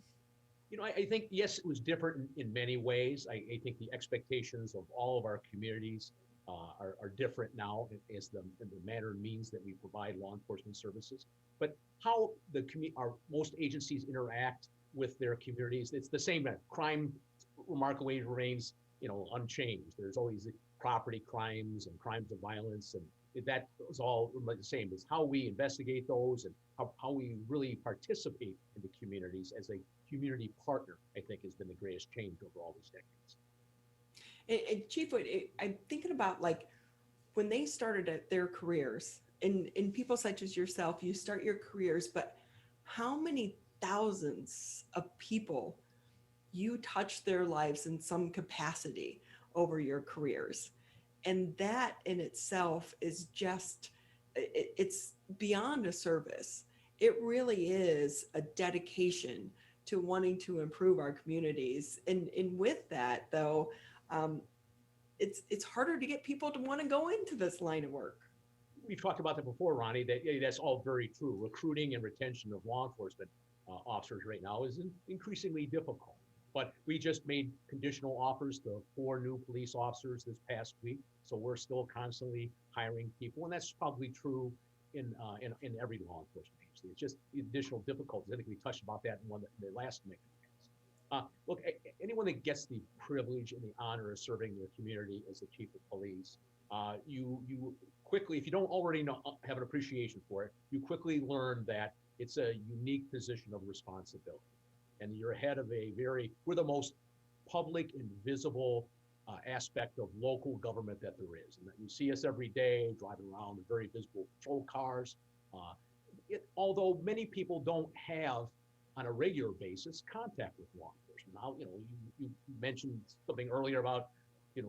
I think, yes, it was different in many ways. I think the expectations of all of our communities are different now as the manner and means that we provide law enforcement services. But how our most agencies interact with their communities, it's the same. Crime remarkably remains, unchanged. There's always property crimes and crimes of violence, and that is all the same. It's how we investigate those and how we really participate in the communities as a community partner, I think, has been the greatest change over all these decades. And Chief, I'm thinking about when they started at their careers, and people such as yourself, you start your careers, but how many thousands of people you touch their lives in some capacity over your careers. And that in itself is just, it's beyond a service. It really is a dedication to wanting to improve our communities. And with that, though, it's harder to get people to want to go into this line of work. We've talked about that before, Ronnie, that's all very true. Recruiting and retention of law enforcement officers right now is increasingly difficult. But we just made conditional offers to 4 new police officers this past week. So we're still constantly hiring people. And that's probably true in every law enforcement agency. It's just the additional difficulties. I think we touched about that in the last Megacast. Look, anyone that gets the privilege and the honor of serving their community as the chief of police, you quickly, if you don't already have an appreciation for it, you quickly learn that it's a unique position of responsibility. And you're ahead of we're the most public and visible aspect of local government that there is. And that you see us every day driving around in very visible patrol cars. Although many people don't have on a regular basis contact with law enforcement. Now, you mentioned something earlier about,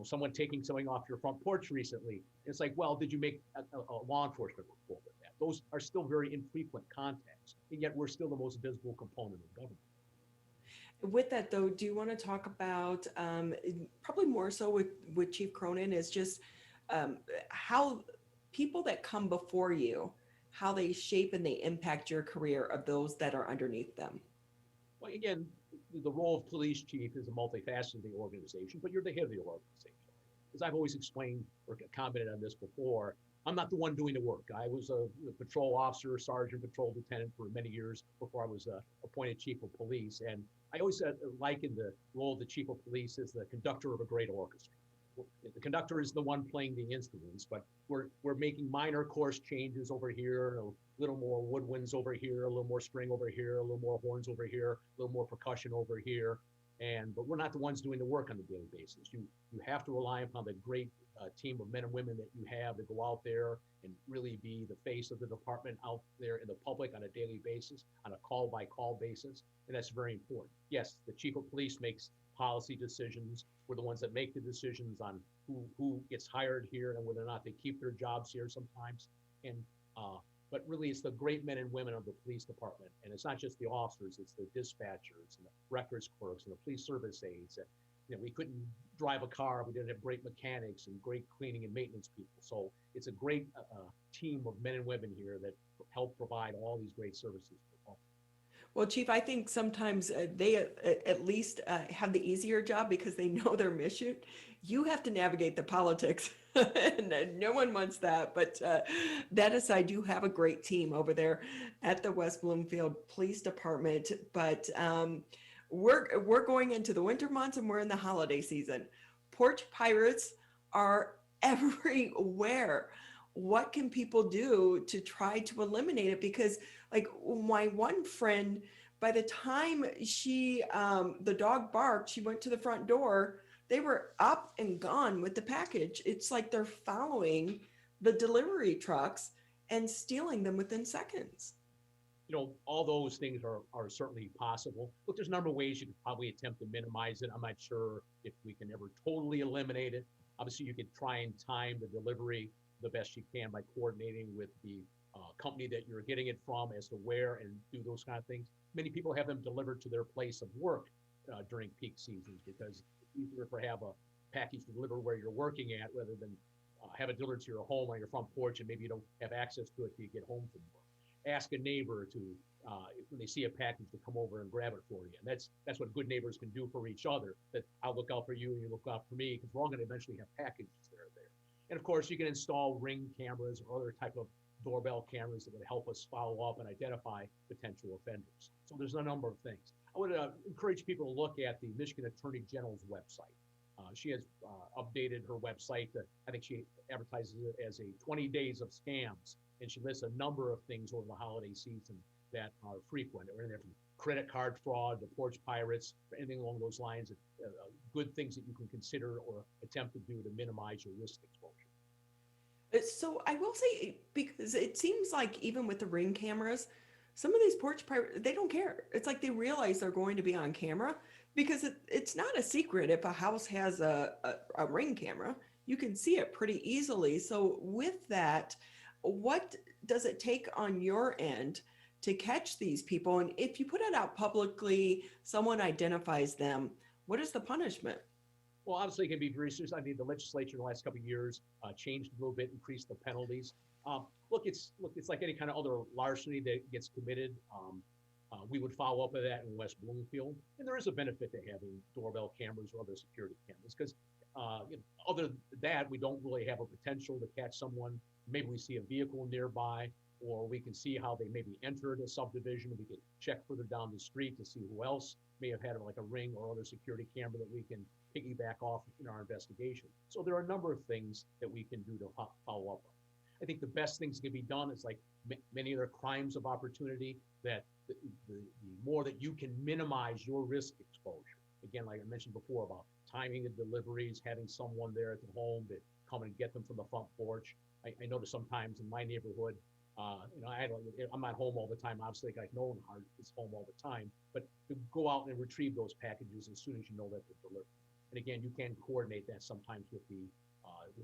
someone taking something off your front porch recently. It's like, well, did you make a law enforcement report with that? Those are still very infrequent contacts, and yet we're still the most visible component of government. With that though, do you want to talk about probably more so with Chief Cronin is just how people that come before you, how they shape and they impact your career of those that are underneath them? Well, again, the role of police chief is a multifaceted organization, but you're the head of the organization. As I've always explained or commented on this before, I'm not the one doing the work. I was a patrol officer, sergeant, patrol lieutenant for many years before I was appointed chief of police. And I always likened the role of the chief of police as the conductor of a great orchestra. The conductor is the one playing the instruments, but we're making minor course changes over here, a little more woodwinds over here, a little more string over here, a little more horns over here, a little more percussion over here. But we're not the ones doing the work on a daily basis. You have to rely upon the great team of men and women that you have to go out there and really be the face of the department out there in the public on a daily basis, on a call by call basis. And that's very important. Yes, the chief of police makes policy decisions. We're the ones that make the decisions on who gets hired here and whether or not they keep their jobs here sometimes. But really it's the great men and women of the police department. And it's not just the officers, it's the dispatchers and the records clerks and the police service aides. We couldn't drive a car. We didn't have great mechanics and great cleaning and maintenance people. So it's a great team of men and women here that help provide all these great services for the public. Well, Chief, I think sometimes they at least have the easier job because they know their mission. You have to navigate the politics, and no one wants that. But that aside, you have a great team over there at the West Bloomfield Police Department. But we're going into the winter months and we're in the holiday season. Porch pirates are everywhere. What can people do to try to eliminate it? Because like my one friend, by the time the dog barked, she went to the front door, they were up and gone with the package. It's like they're following the delivery trucks and stealing them within seconds. All those things are certainly possible. Look, there's a number of ways you could probably attempt to minimize it. I'm not sure if we can ever totally eliminate it. Obviously, you could try and time the delivery the best you can by coordinating with the company that you're getting it from as to where and do those kind of things. Many people have them delivered to their place of work during peak seasons because it's easier to have a package delivered where you're working at rather than have it delivered to your home on your front porch and maybe you don't have access to it till you get home from work. Ask a neighbor to, when they see a package, to come over and grab it for you. And that's what good neighbors can do for each other, that I'll look out for you and you look out for me, because we're all going to eventually have packages that are there. And of course, you can install Ring cameras or other type of doorbell cameras that would help us follow up and identify potential offenders. So there's a number of things. I would encourage people to look at the Michigan Attorney General's website. She has updated her website. I think she advertises it as a 20 days of scams. And she lists a number of things over the holiday season that are frequent. Or in there from credit card fraud, to porch pirates, anything along those lines, good things that you can consider or attempt to do to minimize your risk exposure. So I will say, because it seems like even with the Ring cameras, some of these porch pirates, they don't care. It's like they realize they're going to be on camera because it's not a secret if a house has a Ring camera. You can see it pretty easily. So with that, what does it take on your end to catch these people? And if you put it out publicly, someone identifies them, what is the punishment? Well, obviously it can be very serious. I mean, the legislature in the last couple of years changed a little bit, increased the penalties. Look, it's like any kind of other larceny that gets committed. We would follow up with that in West Bloomfield. And there is a benefit to having doorbell cameras or other security cameras because other than that, we don't really have a potential to catch someone. Maybe we see a vehicle nearby, or we can see how they maybe entered a subdivision. We can check further down the street to see who else may have had like a Ring or other security camera that we can piggyback off in our investigation. So there are a number of things that we can do to follow up on. I think the best things that can be done is like many other crimes of opportunity, that the more that you can minimize your risk exposure. Again, like I mentioned before about timing the deliveries, having someone there at the home to come and get them from the front porch. I notice sometimes in my neighborhood, I'm not home all the time, obviously, like no one is home all the time, but to go out and retrieve those packages as soon as you know that they're delivered. And again, you can coordinate that sometimes with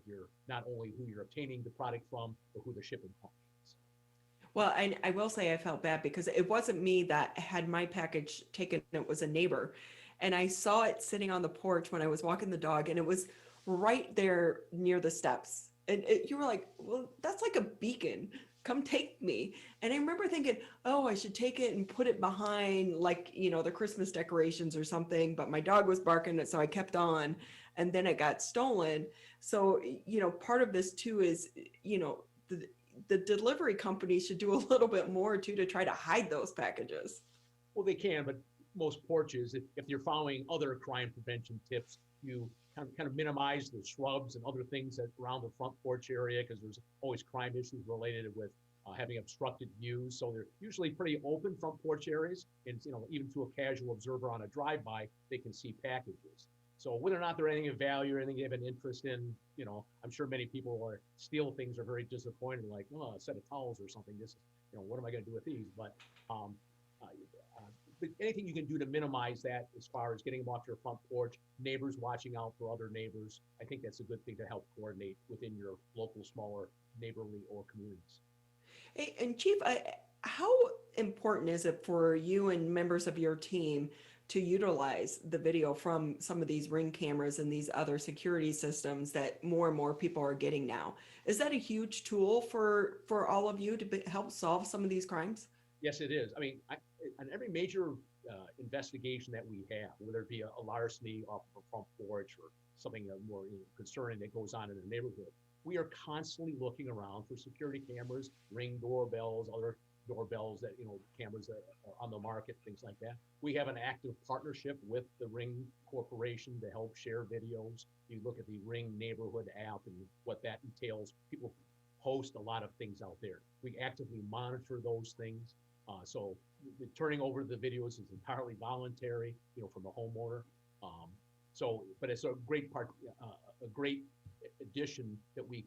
your, not only who you're obtaining the product from, but who the shipping company is. Well, I will say I felt bad because it wasn't me that had my package taken, it was a neighbor. And I saw it sitting on the porch when I was walking the dog, and it was right there near the steps. And you were like, well, that's like a beacon. Come take me. And I remember thinking, oh, I should take it and put it behind, like, the Christmas decorations or something. But my dog was barking, so I kept on. And then it got stolen. So, part of this too is, the delivery company should do a little bit more too to try to hide those packages. Well, they can, but most porches, if you're following other crime prevention tips, you kind of minimize the shrubs and other things that around the front porch area, because there's always crime issues related with having obstructed views. So they're usually pretty open front porch areas, and even to a casual observer on a drive-by, they can see packages. So whether or not they're anything of value or anything they have an interest in, I'm sure many people steal things are very disappointed, like, oh, a set of towels or something. This, what am I going to do with these? But anything you can do to minimize that, as far as getting them off your front porch, neighbors watching out for other neighbors, I think that's a good thing to help coordinate within your local, smaller neighborly or communities. Hey, and Chief, how important is it for you and members of your team to utilize the video from some of these Ring cameras and these other security systems that more and more people are getting now? Is that a huge tool for all of you to help solve some of these crimes? Yes, it is. I mean, on every major investigation that we have, whether it be a larceny off of a front porch or something more concerning that goes on in the neighborhood, we are constantly looking around for security cameras, Ring doorbells, other doorbells that, cameras that are on the market, things like that. We have an active partnership with the Ring Corporation to help share videos. You look at the Ring Neighborhood app and what that entails. People post a lot of things out there. We actively monitor those things. So turning over the videos is entirely voluntary, from the homeowner. But it's a great part, a great addition that we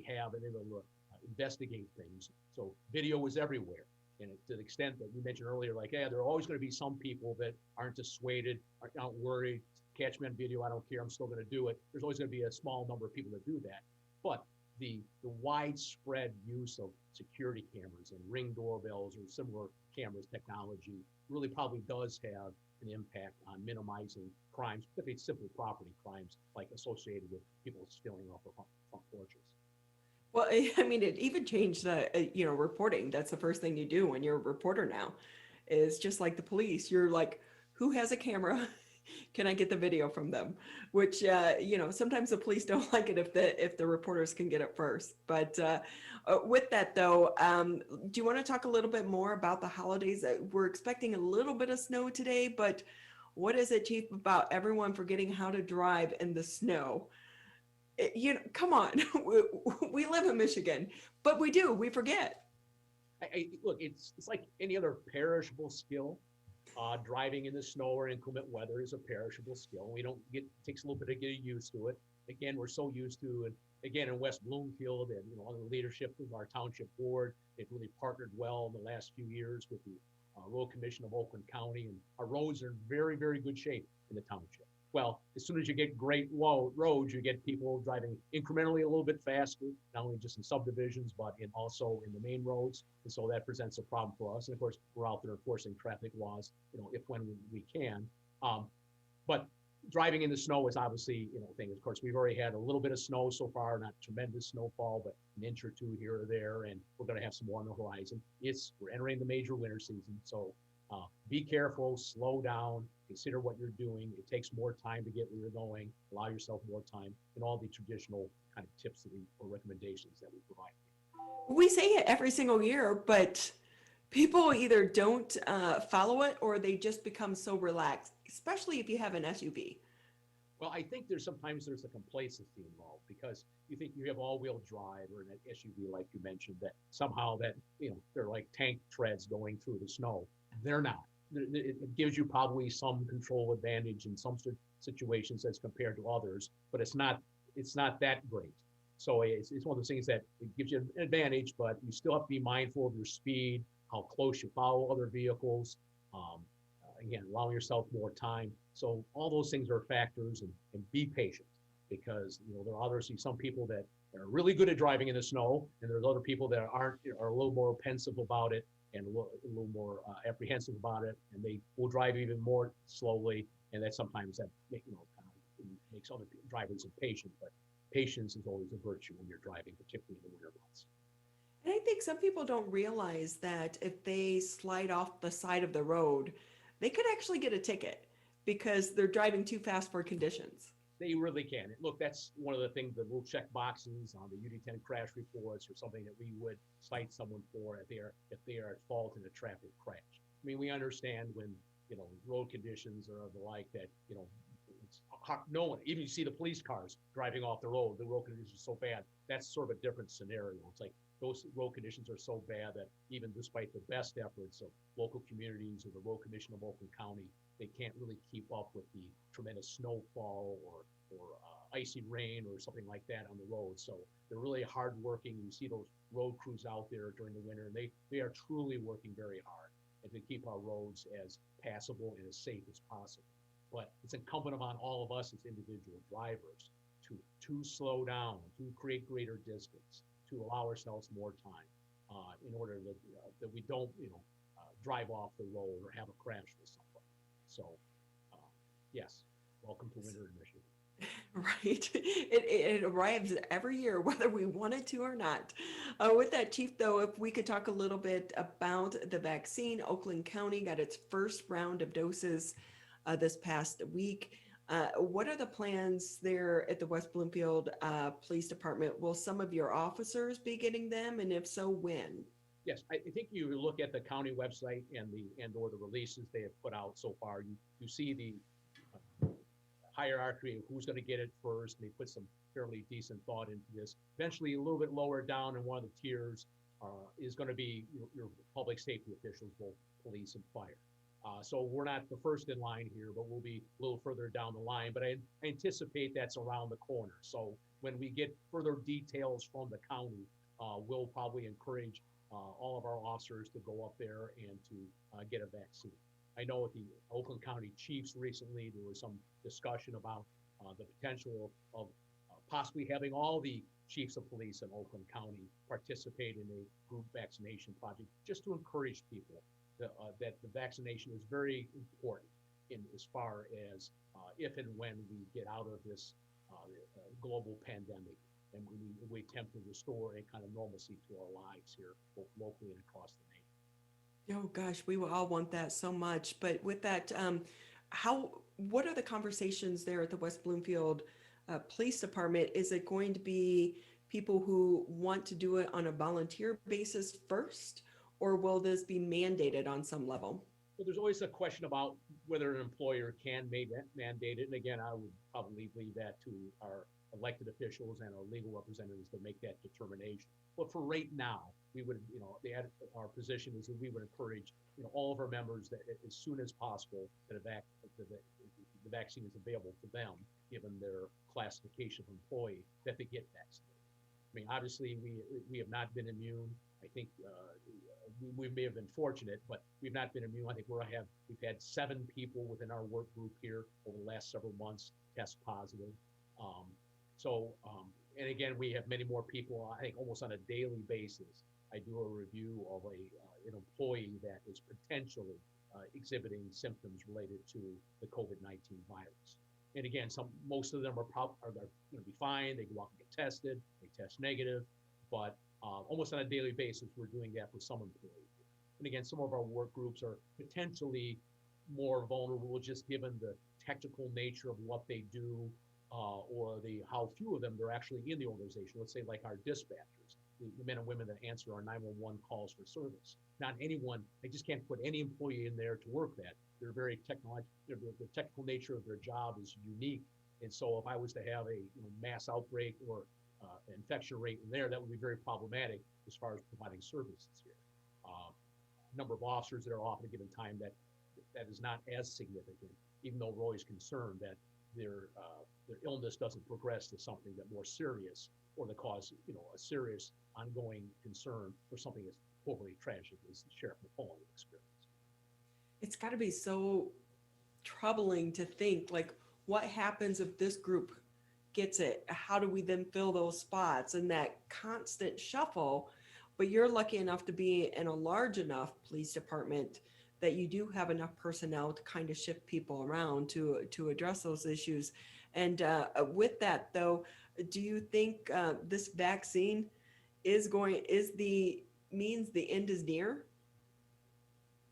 have and able to investigate things. So video is everywhere. And to the extent that you mentioned earlier, like, yeah, there are always going to be some people that aren't dissuaded, aren't worried, catch me on video, I don't care, I'm still going to do it. There's always going to be a small number of people that do that. But the widespread use of security cameras and Ring doorbells or similar cameras technology really probably does have an impact on minimizing crimes, particularly simple property crimes like associated with people stealing off of front porches. Well, I mean, it even changed the, reporting. That's the first thing you do when you're a reporter now, is just like the police. You're like, who has a camera? Can I get the video from them? Which, sometimes the police don't like it if the reporters can get it first. But with that, though, do you want to talk a little bit more about the holidays? We're expecting a little bit of snow today, but what is it, Chief, about everyone forgetting how to drive in the snow? Come on. We live in Michigan, but we forget. Look, it's like any other perishable skill. Driving in the snow or inclement weather is a perishable skill. It takes a little bit to get used to it. Again, we're so used to it. Again, in West Bloomfield and, under the leadership of our township board, they've really partnered well in the last few years with the Road Commission of Oakland County, and our roads are in very, very good shape in the township. Well, as soon as you get great roads, you get people driving incrementally a little bit faster, not only just in subdivisions, but also in the main roads. And so that presents a problem for us. And of course, we're out there enforcing traffic laws, when we can. But driving in the snow is obviously, a thing. Of course, we've already had a little bit of snow so far, not tremendous snowfall, but an inch or two here or there. And we're going to have some more on the horizon. We're entering the major winter season. So be careful, slow down, consider what you're doing. It takes more time to get where you're going, allow yourself more time, and all the traditional kind of tips or recommendations that we provide. We say it every single year, but people either don't follow it or they just become so relaxed, especially if you have an SUV. Well, I think there's a complacency involved, because you think you have all-wheel drive or an SUV, like you mentioned, that somehow they're like tank treads going through the snow. They're not. it gives you probably some control advantage in some situations as compared to others, but it's not that great. So it's one of those things that it gives you an advantage, but you still have to be mindful of your speed, how close you follow other vehicles. Again, allowing yourself more time. So all those things are factors, and be patient, because there are obviously some people that are really good at driving in the snow, and there's other people that are a little more pensive about it and a little more apprehensive about it, and they will drive even more slowly, and that sometimes that makes other drivers impatient. But patience is always a virtue when you're driving, particularly in the winter months. And I think some people don't realize that if they slide off the side of the road, they could actually get a ticket because they're driving too fast for conditions. They really can. Look, that's one of the things that we'll check boxes on the UD10 crash reports, or something that we would cite someone for if they are at fault in a traffic crash. I mean, we understand when road conditions are the like that. It's hard, no one, even you see the police cars driving off the road conditions are so bad. That's sort of a different scenario. It's like those road conditions are so bad that even despite the best efforts of local communities or the road commission of Oakland County, they can't really keep up with the tremendous snowfall or icy rain or something like that on the road. So they're really hardworking. You see those road crews out there during the winter, and they are truly working very hard and to keep our roads as passable and as safe as possible. But it's incumbent upon all of us as individual drivers to slow down, to create greater distance, to allow ourselves more time in order that we don't drive off the road or have a crash with somebody. So yes, welcome to winter in Michigan. Right. It arrives every year, whether we want it to or not. With that, Chief, though, if we could talk a little bit about the vaccine. Oakland County got its first round of doses this past week. What are the plans there at the West Bloomfield Police Department? Will some of your officers be getting them? And if so, when? Yes, I think you look at the county website or the releases they have put out so far, you see the hierarchy of who's going to get it first. And they put some fairly decent thought into this. Eventually, a little bit lower down in one of the tiers is going to be your public safety officials, both police and fire. So we're not the first in line here, but we'll be a little further down the line. But I anticipate that's around the corner. So when we get further details from the county, we'll probably encourage all of our officers to go up there and to get a vaccine. I know at the Oakland County Chiefs recently, there was some discussion about the potential of possibly having all the chiefs of police in Oakland County participate in a group vaccination project, just to encourage people that the vaccination is very important in as far as if and when we get out of this global pandemic, and we attempt to restore a kind of normalcy to our lives here, both locally and across the nation. Oh gosh, we will all want that so much. But with that, what are the conversations there at the West Bloomfield Police Department? Is it going to be people who want to do it on a volunteer basis first, or will this be mandated on some level? Well, there's always a question about whether an employer can mandate it. And again, I would probably leave that to our elected officials and our legal representatives to make that determination. But for right now, we would, our position is that we would encourage, all of our members that as soon as possible that the vaccine is available to them, given their classification of employee, that they get vaccinated. I mean, obviously, we have not been immune. I think we may have been fortunate, but we've not been immune. I think we've had 7 people within our work group here over the last several months test positive. And again, we have many more people. I think almost on a daily basis, I do a review of an employee that is potentially exhibiting symptoms related to the COVID-19 virus. And again, most of them are going to be fine. They go out and get tested. They test negative, but almost on a daily basis, we're doing that for some employees. And again, some of our work groups are potentially more vulnerable, just given the technical nature of what they do, or how few of them they're actually in the organization. Let's say like our dispatchers, the men and women that answer our 911 calls for service. Not anyone, they just can't put any employee in there to work that. They're very the technical nature of their job is unique. And so if I was to have a mass outbreak or infection rate in there, that would be very problematic as far as providing services here. Number of officers that are often given time that that is not as significant, even though we're always concerned that their illness doesn't progress to something that more serious or that cause, a serious ongoing concern for something as overly tragic as the Sheriff Napoleon experienced. It's got to be so troubling to think, like, what happens if this group gets it? How do we then fill those spots, and that constant shuffle? But you're lucky enough to be in a large enough police department that you do have enough personnel to kind of shift people around to address those issues. And with that, though, do you think this vaccine means the end is near?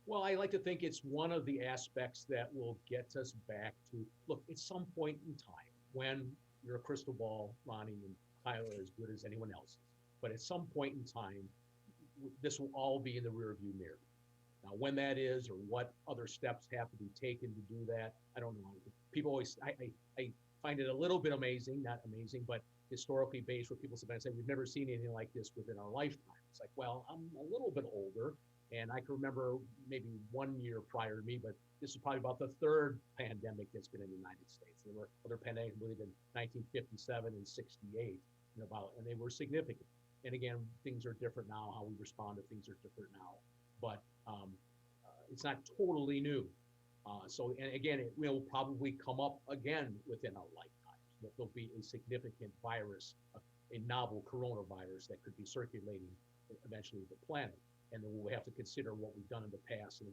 Well, I like to think it's one of the aspects that will get us back to, look, at some point in time, when your crystal ball, Ronnie and Tyler, are as good as anyone else's, but at some point in time, this will all be in the rearview mirror. Now, when that is, or what other steps have to be taken to do that, I don't know. People always, I find it a little bit amazing, not amazing, but historically based, where people sometimes say, we've never seen anything like this within our lifetime. It's like, well, I'm a little bit older, and I can remember maybe 1 year prior to me, but this is probably about the third pandemic that's been in the United States. There were other pandemics, I believe, in 1957 and 68, and they were significant. And again, things are different now. How we respond to things are different now, but it's not totally new. And again, it will probably come up again within our lifetimes, that there'll be a significant virus, a novel coronavirus that could be circulating eventually the planet. And then we'll have to consider what we've done in the past and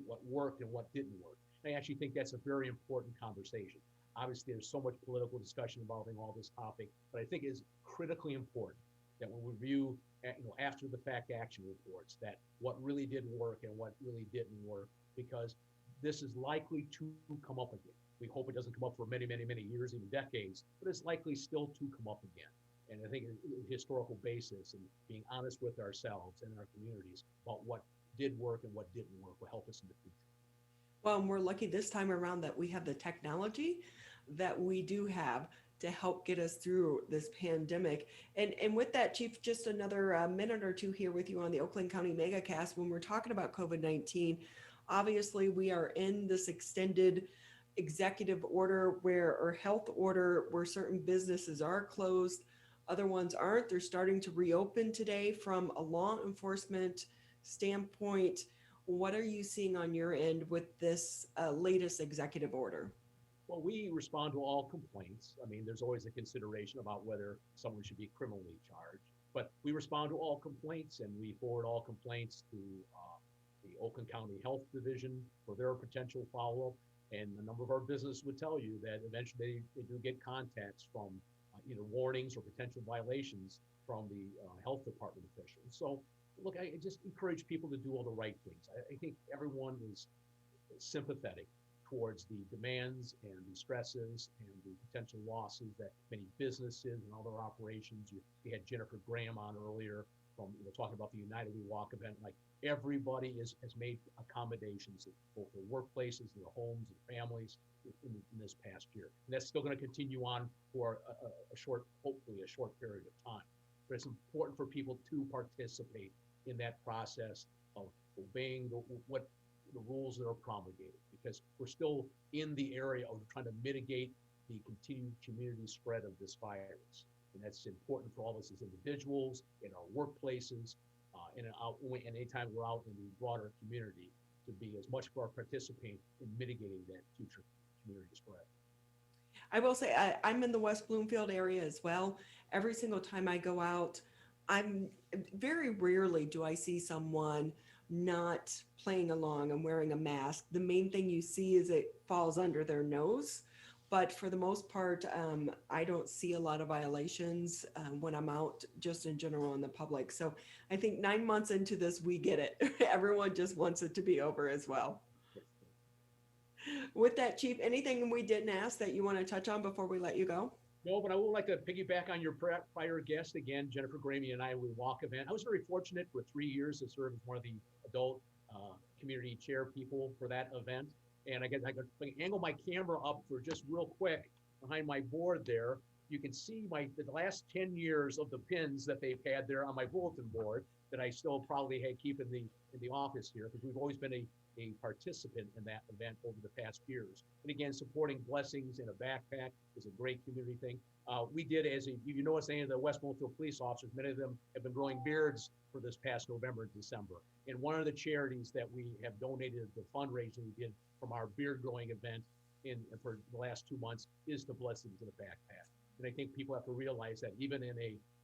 what worked and what didn't work. I actually think that's a very important conversation. Obviously, there's so much political discussion involving all this topic, but I think it is critically important that when we review, after the fact action reports, that what really did work and what really didn't work, because this is likely to come up again. We hope it doesn't come up for many, many, many years, even decades, but it's likely still to come up again. And I think a historical basis and being honest with ourselves and our communities about what did work and what didn't work will help us in the future. Well, and we're lucky this time around that we have the technology that we do have to help get us through this pandemic. And with that, Chief, just another minute or two here with you on the Oakland County Megacast. When we're talking about COVID-19, obviously we are in this extended executive order or health order where certain businesses are closed, other ones aren't. They're starting to reopen today. From a law enforcement standpoint, what are you seeing on your end with this latest executive order? Well, we respond to all complaints. I mean, there's always a consideration about whether someone should be criminally charged, but we respond to all complaints, and we forward all complaints to the Oakland County Health Division for their potential follow-up. And a number of our businesses would tell you that eventually they do get contacts from either warnings or potential violations from the health department officials. So look, I just encourage people to do all the right things. I think everyone is sympathetic towards the demands and the stresses and the potential losses that many businesses and other operations. You had Jennifer Graham on earlier from talking about the United We Walk event. Like, everybody has made accommodations at both their workplaces, their homes, and families in this past year. And that's still going to continue on for hopefully a short period of time. But it's important for people to participate in that process of obeying the rules that are promulgated, because we're still in the area of trying to mitigate the continued community spread of this virus. And that's important for all of us as individuals, in our workplaces, and anytime we're out in the broader community, to be as much of our participant in mitigating that future community spread. I will say I'm in the West Bloomfield area as well. Every single time I go out, very rarely do I see someone not playing along and wearing a mask. The main thing you see is it falls under their nose. But for the most part, I don't see a lot of violations when I'm out just in general in the public. So I think 9 months into this, we get it. Everyone just wants it to be over as well. With that, Chief, anything we didn't ask that you want to touch on before we let you go? No, but I would like to piggyback on your prior guest again, Jennifer Graham and I, We Walk event. I was very fortunate for 3 years to serve as one of the adult community chair people for that event. And I could angle my camera up for just real quick behind my board there. You can see the last 10 years of the pins that they've had there on my bulletin board that I still probably keep in the office here, because we've always been a a participant in that event over the past years. And again, supporting Blessings in a Backpack is a great community thing. We did, you notice any of the West Bloomfield police officers, many of them have been growing beards for this past November and December. And one of the charities that we have donated the fundraising we did from our beard growing event for the last 2 months is to Blessings in a Backpack. And I think people have to realize that even in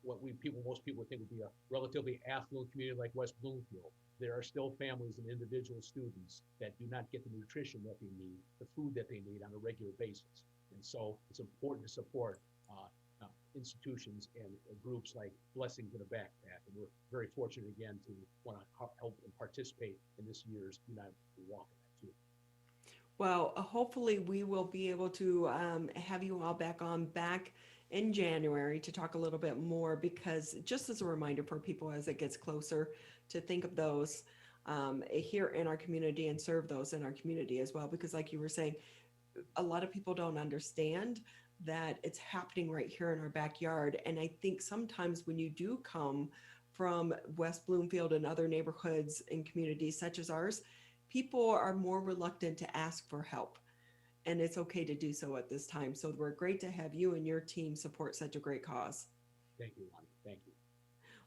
most people would think would be a relatively affluent community like West Bloomfield, there are still families and individual students that do not get the nutrition that they need, the food that they need on a regular basis. And so it's important to support institutions and groups like Blessings in a Backpack. And we're very fortunate again to want to help and participate in this year's United We Walk in that too. Well, hopefully we will be able to have you all back in January to talk a little bit more, because just as a reminder for people as it gets closer to think of those here in our community and serve those in our community as well. Because like you were saying, a lot of people don't understand that it's happening right here in our backyard. And I think sometimes when you do come from West Bloomfield and other neighborhoods and communities such as ours, people are more reluctant to ask for help. And it's okay to do so at this time. So we're great to have you and your team support such a great cause. Thank you, Lonnie. Thank you.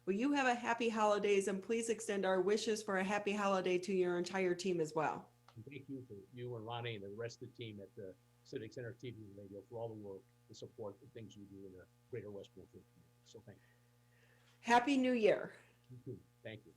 Well, you have a happy holidays, and please extend our wishes for a happy holiday to your entire team as well. And thank you for you and Lonnie and the rest of the team at the Civic Center TV and Radio for all the work and support the things you do in the greater West Bloomfield community. So thank you. Happy New Year. You too. Thank you.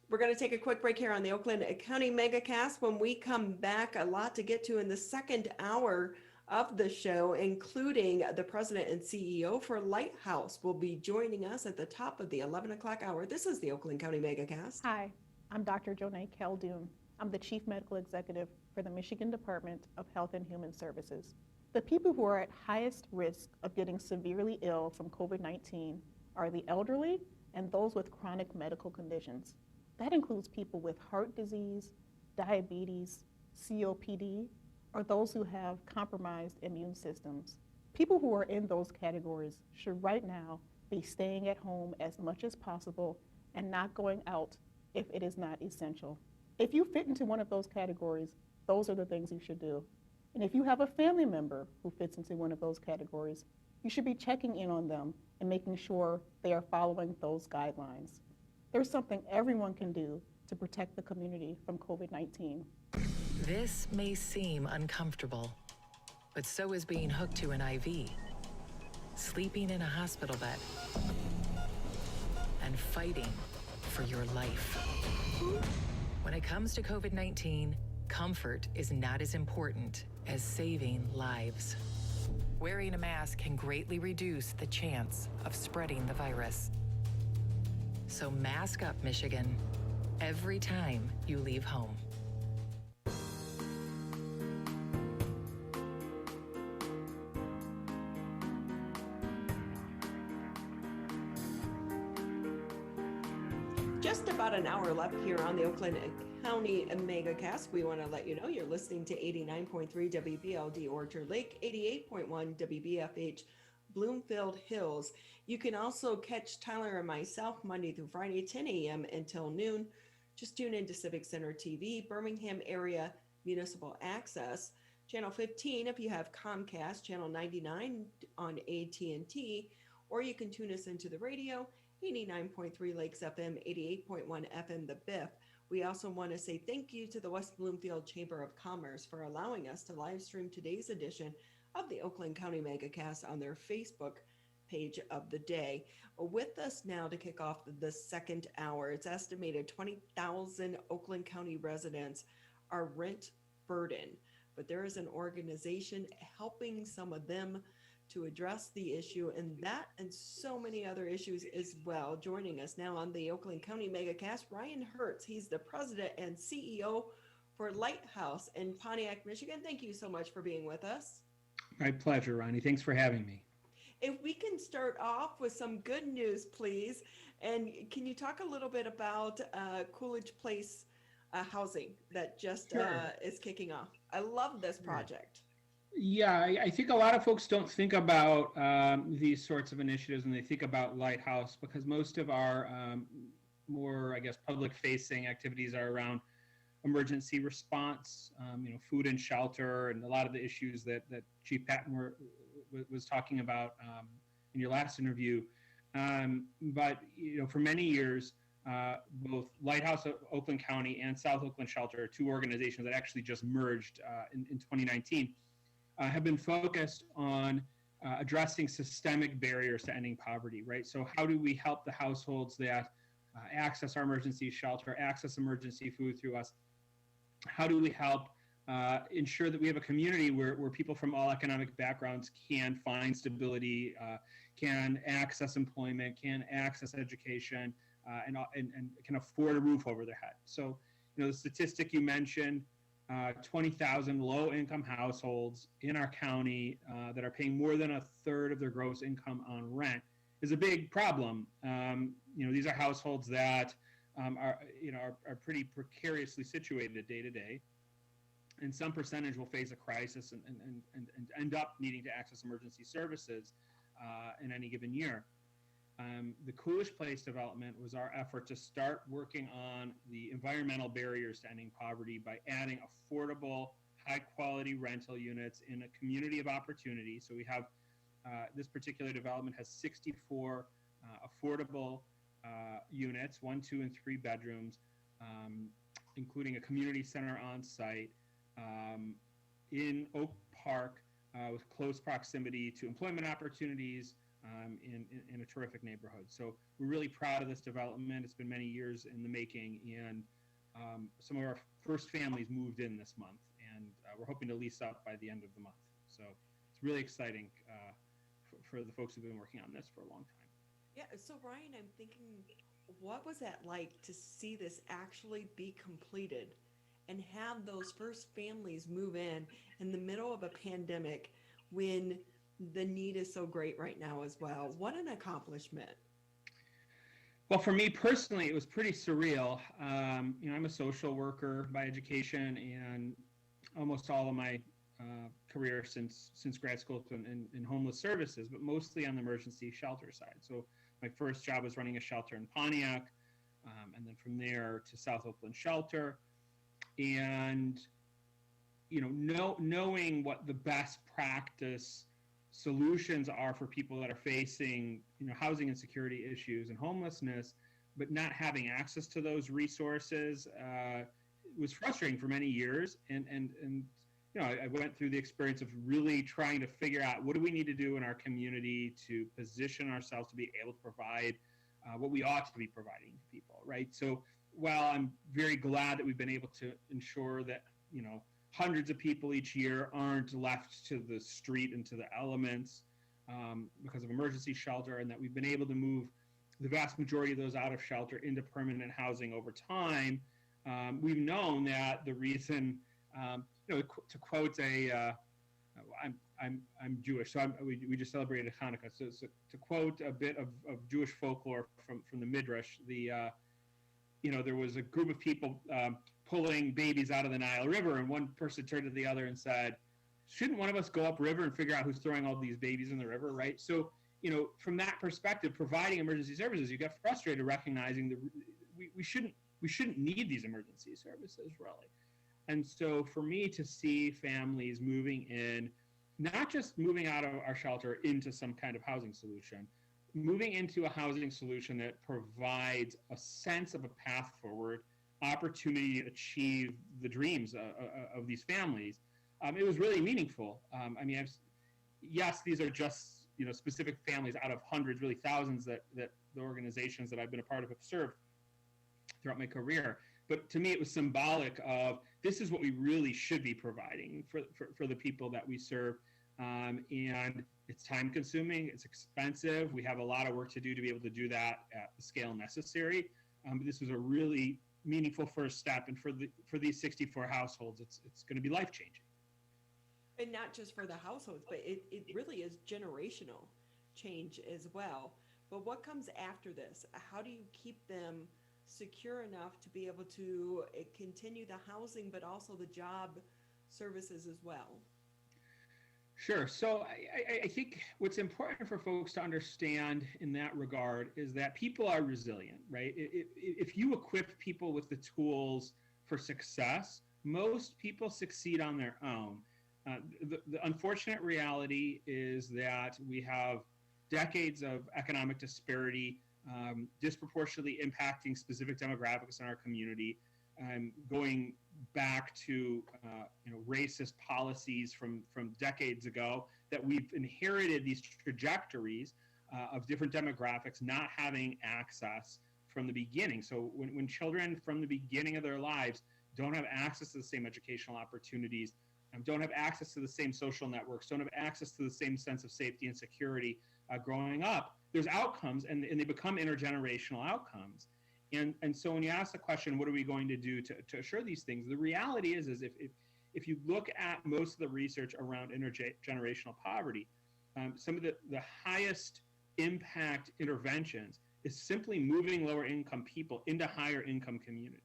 We're going to take a quick break here on the Oakland County Megacast. When we come back, a lot to get to in the second hour of the show, including the president and CEO for Lighthouse will be joining us at the top of the 11 o'clock hour. This is the Oakland County Megacast. Hi, I'm Dr. Jonay Khaldun. I'm the Chief Medical Executive for the Michigan Department of Health and Human Services. The people who are at highest risk of getting severely ill from COVID-19 are the elderly and those with chronic medical conditions. That includes people with heart disease, diabetes, COPD, or those who have compromised immune systems. People who are in those categories should right now be staying at home as much as possible and not going out if it is not essential. If you fit into one of those categories, those are the things you should do. And if you have a family member who fits into one of those categories, you should be checking in on them and making sure they are following those guidelines. There's something everyone can do to protect the community from COVID-19. This may seem uncomfortable, but so is being hooked to an IV, sleeping in a hospital bed, and fighting for your life. When it comes to COVID-19, comfort is not as important as saving lives. Wearing a mask can greatly reduce the chance of spreading the virus. So mask up, Michigan, every time you leave home. Just about an hour left here on the Oakland County Megacast. We want to let you know you're listening to 89.3 WBLD Orchard Lake, 88.1 WBFH Bloomfield Hills. You can also catch Tyler and myself Monday through Friday, 10 a.m. until noon. Just tune into Civic Center TV, Birmingham Area Municipal Access, Channel 15 if you have Comcast, Channel 99 on AT&T, or you can tune us into the radio, 89.3 Lakes FM, 88.1 FM The Biff. We also want to say thank you to the West Bloomfield Chamber of Commerce for allowing us to live stream today's edition of the Oakland County Megacast on their Facebook page of the day. With us now to kick off the second hour, it's estimated 20,000 Oakland County residents are rent burdened, but there is an organization helping some of them to address the issue, and that and so many other issues as well. Joining us now on the Oakland County Megacast, Ryan Hertz. He's the president and CEO for Lighthouse in Pontiac, Michigan. Thank you so much for being with us. My pleasure, Ronnie. Thanks for having me. If we can start off with some good news, please. And can you talk a little bit about Coolidge Place housing that just is kicking off? I love this project. Yeah, I think a lot of folks don't think about these sorts of initiatives when they think about Lighthouse, because most of our more, I guess, public-facing activities are around emergency response, food and shelter, and a lot of the issues that Chief Patton was talking about in your last interview. But for many years, both Lighthouse Oakland County and South Oakland Shelter, two organizations that actually just merged in 2019, have been focused on addressing systemic barriers to ending poverty, right? So how do we help the households that access our emergency shelter, access emergency food through us? How do we help ensure that we have a community where people from all economic backgrounds can find stability, can access employment, can access education, and can afford a roof over their head? So, the statistic you mentioned, 20,000 low-income households in our county that are paying more than a third of their gross income on rent is a big problem. These are households that are pretty precariously situated day to day, and some percentage will face a crisis and end up needing to access emergency services in any given year. The Coolidge Place development was our effort to start working on the environmental barriers to ending poverty by adding affordable, high-quality rental units in a community of opportunity. So we have this particular development has 64 affordable units, 1, 2, and 3 bedrooms, including a community center on site in Oak Park with close proximity to employment opportunities. In a terrific neighborhood. So we're really proud of this development. It's been many years in the making, and some of our first families moved in this month, and we're hoping to lease up by the end of the month. So it's really exciting for the folks who've been working on this for a long time. Yeah, so Ryan, I'm thinking, what was that like to see this actually be completed and have those first families move in the middle of a pandemic when the need is so great right now as well? What an accomplishment. Well, for me personally, it was pretty surreal. I'm a social worker by education, and almost all of my career since grad school has been in homeless services, but mostly on the emergency shelter side. So my first job was running a shelter in Pontiac, and then from there to South Oakland Shelter. And, knowing what the best practice solutions are for people that are facing, housing insecurity issues and homelessness, but not having access to those resources was frustrating for many years. And I went through the experience of really trying to figure out what do we need to do in our community to position ourselves to be able to provide what we ought to be providing to people, right? So while I'm very glad that we've been able to ensure that, hundreds of people each year aren't left to the street and to the elements because of emergency shelter, and that we've been able to move the vast majority of those out of shelter into permanent housing over time, we've known that the reason, to quote I'm Jewish, so we just celebrated Hanukkah. So to quote a bit of Jewish folklore from the Midrash, there was a group of people pulling babies out of the Nile River, and one person turned to the other and said, shouldn't one of us go upriver and figure out who's throwing all these babies in the river, right? So, from that perspective, providing emergency services, you get frustrated recognizing that we shouldn't need these emergency services, really. And so for me to see families moving in, not just moving out of our shelter into some kind of housing solution, moving into a housing solution that provides a sense of a path forward, opportunity to achieve the dreams of these families, it was really meaningful. Yes, these are just specific families out of hundreds, really thousands that the organizations that I've been a part of have served throughout my career. But to me, it was symbolic of this is what we really should be providing for the people that we serve. And it's time consuming, it's expensive. We have a lot of work to do to be able to do that at the scale necessary. But this was a really meaningful first step. And for these 64 households, it's going to be life-changing. And not just for the households, but it really is generational change as well. But what comes after this? How do you keep them secure enough to be able to continue the housing, but also the job services as well? Sure. So I think what's important for folks to understand in that regard is that people are resilient, right? If you equip people with the tools for success, most people succeed on their own. The unfortunate reality is that we have decades of economic disparity, disproportionately impacting specific demographics in our community, going back to racist policies from decades ago, that we've inherited these trajectories of different demographics not having access from the beginning. So when children from the beginning of their lives don't have access to the same educational opportunities, don't have access to the same social networks, don't have access to the same sense of safety and security growing up, there's outcomes, and they become intergenerational outcomes. And so when you ask the question, what are we going to do to assure these things? The reality is if you look at most of the research around intergenerational poverty, some of the highest impact interventions is simply moving lower income people into higher income communities.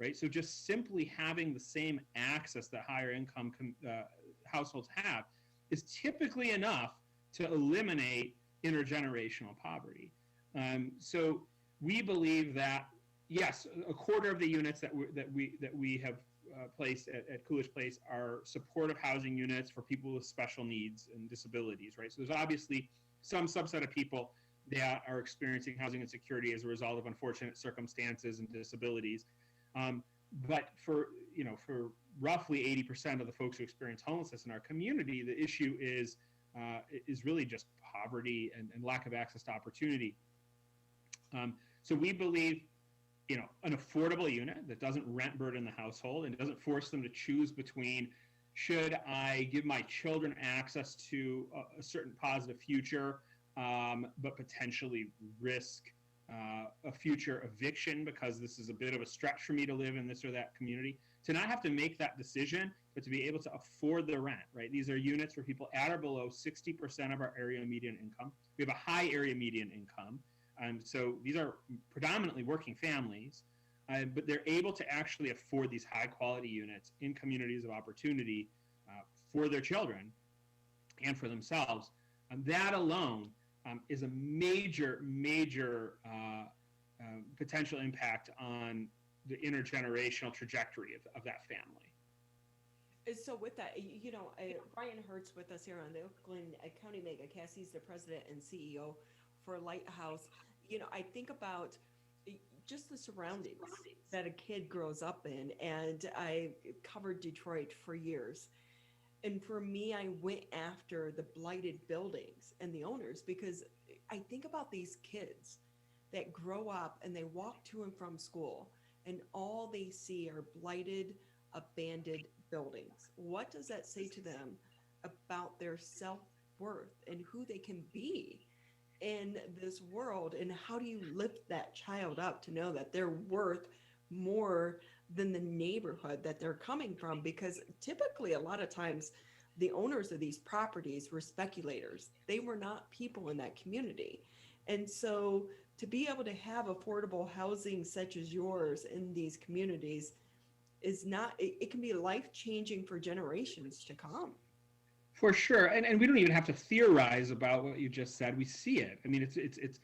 Right, so just simply having the same access that higher income households have is typically enough to eliminate intergenerational poverty. So we believe that yes, a quarter of the units that we have placed at Coolidge Place are supportive housing units for people with special needs and disabilities. Right, so there's obviously some subset of people that are experiencing housing insecurity as a result of unfortunate circumstances and disabilities. But for roughly 80% of the folks who experience homelessness in our community, the issue is really just poverty and lack of access to opportunity. So we believe, an affordable unit that doesn't rent burden the household and doesn't force them to choose between, should I give my children access to a certain positive future, but potentially risk a future eviction because this is a bit of a stretch for me to live in this or that community, to not have to make that decision, but to be able to afford the rent, right? These are units for people at or below 60% of our area median income. We have a high area median income. So these are predominantly working families, but they're able to actually afford these high quality units in communities of opportunity for their children and for themselves. That alone is a major potential impact on the intergenerational trajectory of that family. So with that, Brian Hertz with us here on the Oakland County Megacast. He's the president and CEO for Lighthouse. I think about just the surroundings that a kid grows up in, and I covered Detroit for years. And for me, I went after the blighted buildings and the owners, because I think about these kids that grow up and they walk to and from school and all they see are blighted, abandoned buildings. What does that say to them about their self-worth and who they can be in this world? And how do you lift that child up to know that they're worth more than the neighborhood that they're coming from? Because typically a lot of times the owners of these properties were speculators. They were not people in that community. And so to be able to have affordable housing such as yours in these communities is not, it can be life-changing for generations to come. For sure, and we don't even have to theorize about what you just said. We see it. I mean, it's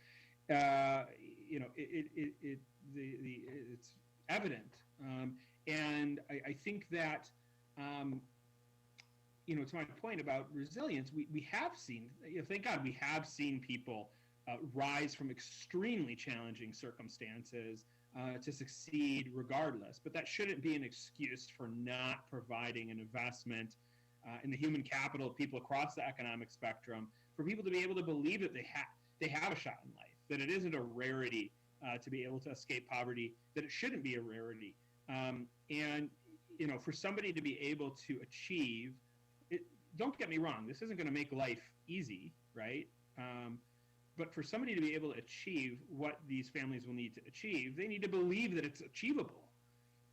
evident, and I think that to my point about resilience, we have seen. Thank God, we have seen people rise from extremely challenging circumstances to succeed regardless. But that shouldn't be an excuse for not providing an investment in the human capital of people across the economic spectrum, for people to be able to believe that they have a shot in life, that it isn't a rarity to be able to escape poverty, that it shouldn't be a rarity. And for somebody to be able to achieve it, don't get me wrong, this isn't going to make life easy, right? But for somebody to be able to achieve what these families will need to achieve, they need to believe that it's achievable.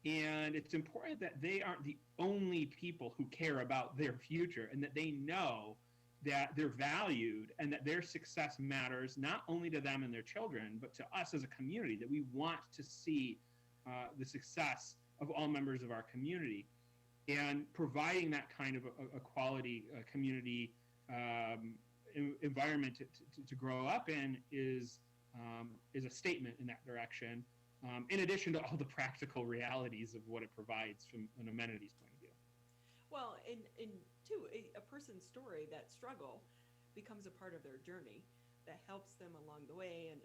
And it's important that they aren't the only people who care about their future, and that they know that they're valued and that their success matters not only to them and their children, but to us as a community, that we want to see the success of all members of our community. And providing that kind of a quality community environment to grow up in is a statement in that direction. in addition to all the practical realities of what it provides from an amenities point of view. Well, and too, a person's story, that struggle, becomes a part of their journey that helps them along the way, and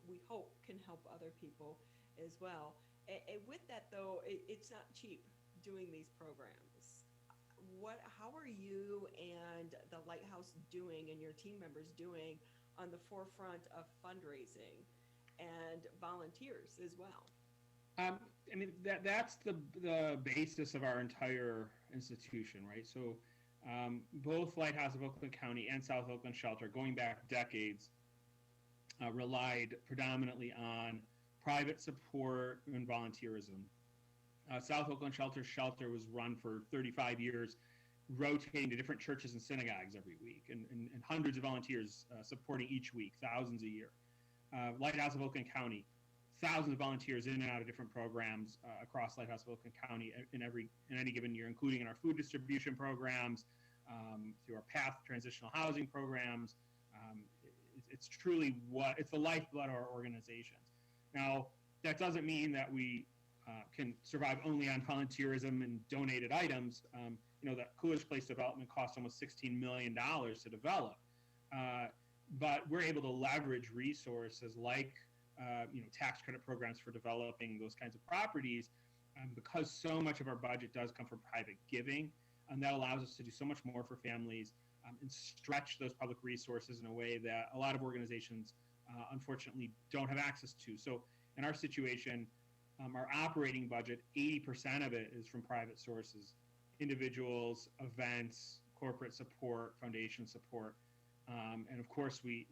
we hope can help other people as well. And with that, though, it's not cheap doing these programs. How are you and the Lighthouse doing, and your team members doing, on the forefront of fundraising and volunteers as well? I mean, that's the basis of our entire institution, right? So both Lighthouse of Oakland County and South Oakland Shelter, going back decades, relied predominantly on private support and volunteerism. South Oakland Shelter was run for 35 years, rotating to different churches and synagogues every week, and hundreds of volunteers supporting each week, thousands a year. Lighthouse of Oakland County, thousands of volunteers in and out of different programs across Lighthouse of Oakland County in any given year, including in our food distribution programs, through our PATH transitional housing programs. It's truly it's the lifeblood of our organizations. Now, that doesn't mean that we can survive only on volunteerism and donated items. That Coolidge Place development cost almost $16 million to develop. But we're able to leverage resources like tax credit programs for developing those kinds of properties, because so much of our budget does come from private giving, and that allows us to do so much more for families and stretch those public resources in a way that a lot of organizations unfortunately don't have access to. So in our situation, our operating budget, 80% of it is from private sources, individuals, events, corporate support, foundation support. And of course, we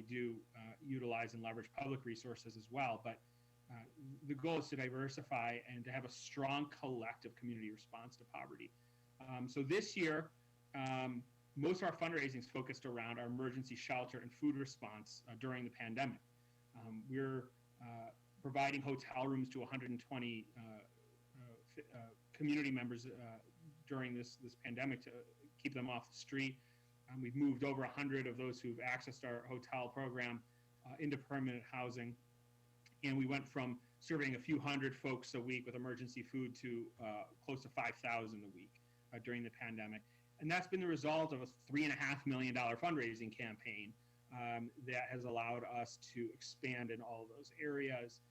do utilize and leverage public resources as well. But the goal is to diversify and to have a strong collective community response to poverty. So this year, most of our fundraising is focused around our emergency shelter and food response during the pandemic. We're providing hotel rooms to 120 community members during this pandemic to keep them off the street. We've moved over 100 of those who've accessed our hotel program into permanent housing. And we went from serving a few hundred folks a week with emergency food to close to 5,000 a week during the pandemic. And that's been the result of a $3.5 million fundraising campaign that has allowed us to expand in all of those areas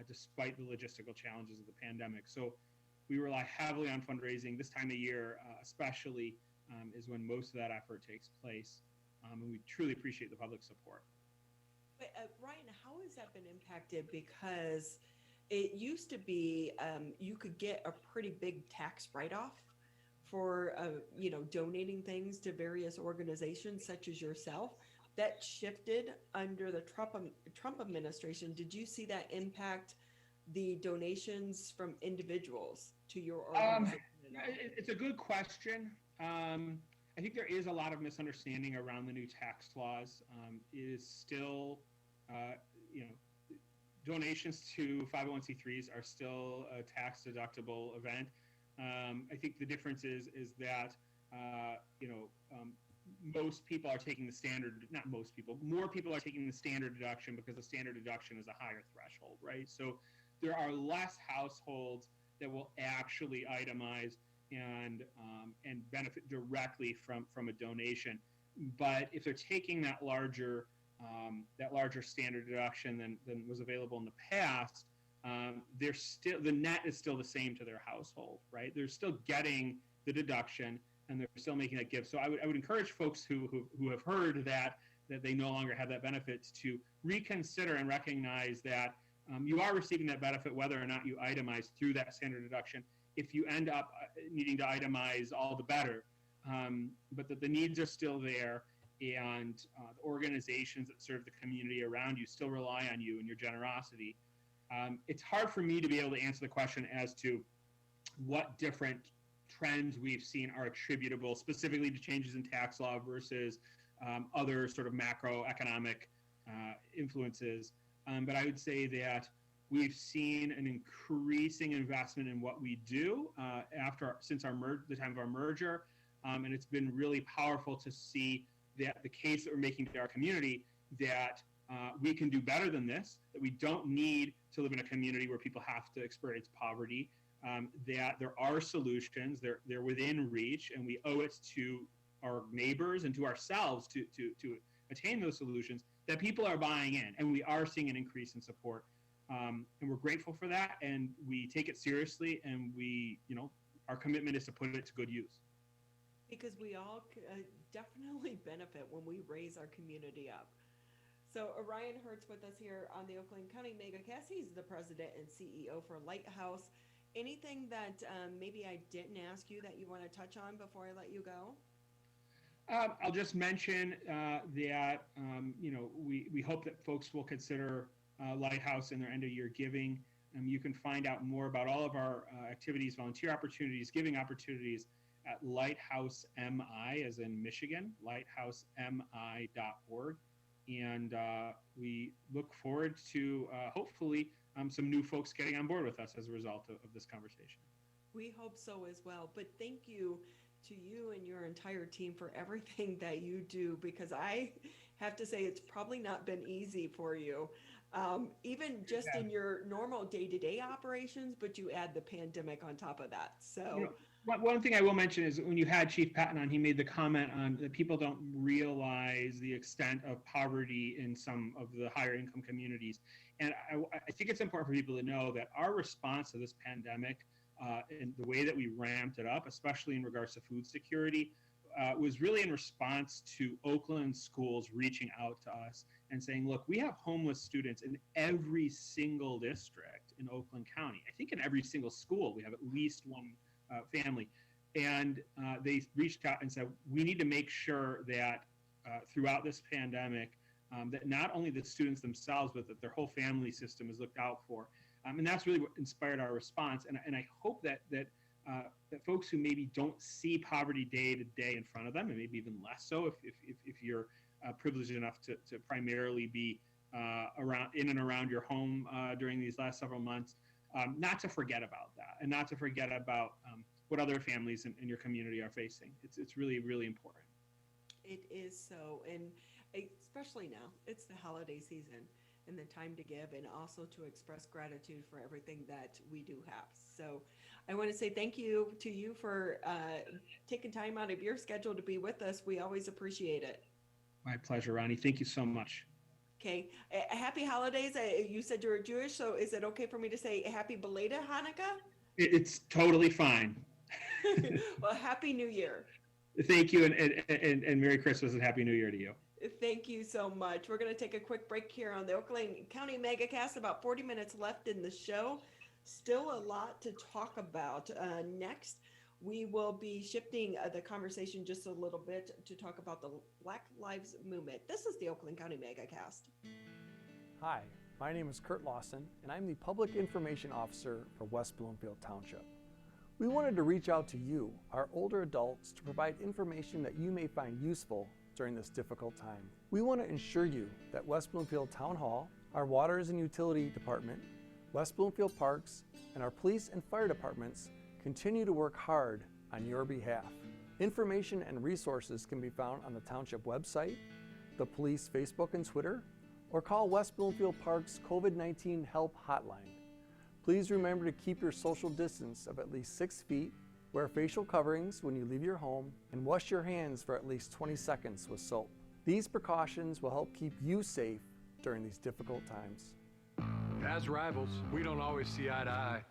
despite the logistical challenges of the pandemic. So we rely heavily on fundraising this time of year, especially is when most of that effort takes place. And we truly appreciate the public support. But Ryan, how has that been impacted? Because it used to be you could get a pretty big tax write-off for donating things to various organizations such as yourself. That shifted under the Trump administration. Did you see that impact the donations from individuals to your organization? It's a good question. I think there is a lot of misunderstanding around the new tax laws. It is still, donations to 501c3s are still a tax deductible event. I think the difference is that, most people are taking the standard, not most people, more people are taking the standard deduction because the standard deduction is a higher threshold, right? So there are less households that will actually itemize and benefit directly from a donation. But if they're taking that larger standard deduction than was available in the past, the net is still the same to their household, right? They're still getting the deduction and they're still making that gift. So I would encourage folks who have heard that they no longer have that benefit to reconsider and recognize that you are receiving that benefit whether or not you itemize through that standard deduction. If you end up needing to itemize, all the better. But that the needs are still there, and the organizations that serve the community around you still rely on you and your generosity. It's hard for me to be able to answer the question as to what different trends we've seen are attributable specifically to changes in tax law versus other sort of macroeconomic influences. But I would say that we've seen an increasing investment in what we do since the time of our merger, and it's been really powerful to see that the case that we're making to our community that we can do better than this, that we don't need to live in a community where people have to experience poverty, that there are solutions, they're within reach, and we owe it to our neighbors and to ourselves to attain those solutions, that people are buying in, and we are seeing an increase in support. And we're grateful for that, and we take it seriously, and our commitment is to put it to good use. Because we all definitely benefit when we raise our community up. So Ryan Hertz with us here on the Oakland County Megacast. He's the president and CEO for Lighthouse. Anything that maybe I didn't ask you that you want to touch on before I let you go? I'll just mention that we hope that folks will consider Lighthouse in their end of year giving. You can find out more about all of our activities, volunteer opportunities, giving opportunities at Lighthouse MI, as in Michigan, lighthousemi.org. And we look forward to hopefully some new folks getting on board with us as a result of this conversation. We hope so as well. But thank you to you and your entire team for everything that you do, because I have to say it's probably not been easy for you, even just in your normal day-to-day operations, but you add the pandemic on top of that. So one thing I will mention is when you had Chief Patton on, he made the comment on that people don't realize the extent of poverty in some of the higher income communities. And I think it's important for people to know that our response to this pandemic and the way that we ramped it up, especially in regards to food security, was really in response to Oakland schools reaching out to us and saying, look, we have homeless students in every single district in Oakland County. I think in every single school, we have at least one family. And they reached out and said, we need to make sure that throughout this pandemic, that not only the students themselves, but that their whole family system is looked out for. And that's really what inspired our response. And I hope that folks who maybe don't see poverty day to day in front of them, and maybe even less so if you're privileged enough to primarily be in and around your home during these last several months, not to forget about that, and not to forget about what other families in your community are facing. It's really, really important. It is so, and especially now, it's the holiday season and the time to give, and also to express gratitude for everything that we do have. So I want to say thank you to you for taking time out of your schedule to be with us. We always appreciate it. My pleasure, Ronnie. Thank you so much. Okay. Happy holidays. You said you're Jewish, so is it okay for me to say happy belated Hanukkah? It's totally fine. Well, Happy New Year. Thank you, and Merry Christmas and Happy New Year to you. Thank you so much. We're going to take a quick break here on the Oakland County Megacast. About 40 minutes left in the show. Still a lot to talk about. Next, we will be shifting the conversation just a little bit to talk about the Black Lives Movement. This is the Oakland County Megacast. Hi, my name is Kurt Lawson, and I'm the Public Information Officer for West Bloomfield Township. We wanted to reach out to you, our older adults, to provide information that you may find useful during this difficult time. We want to ensure you that West Bloomfield Town Hall, our Waters and Utility Department, West Bloomfield Parks, and our police and fire departments continue to work hard on your behalf. Information and resources can be found on the Township website, the police Facebook and Twitter, or call West Bloomfield Parks COVID-19 Help Hotline. Please remember to keep your social distance of at least 6 feet, wear facial coverings when you leave your home, and wash your hands for at least 20 seconds with soap. These precautions will help keep you safe during these difficult times. As rivals, we don't always see eye to eye.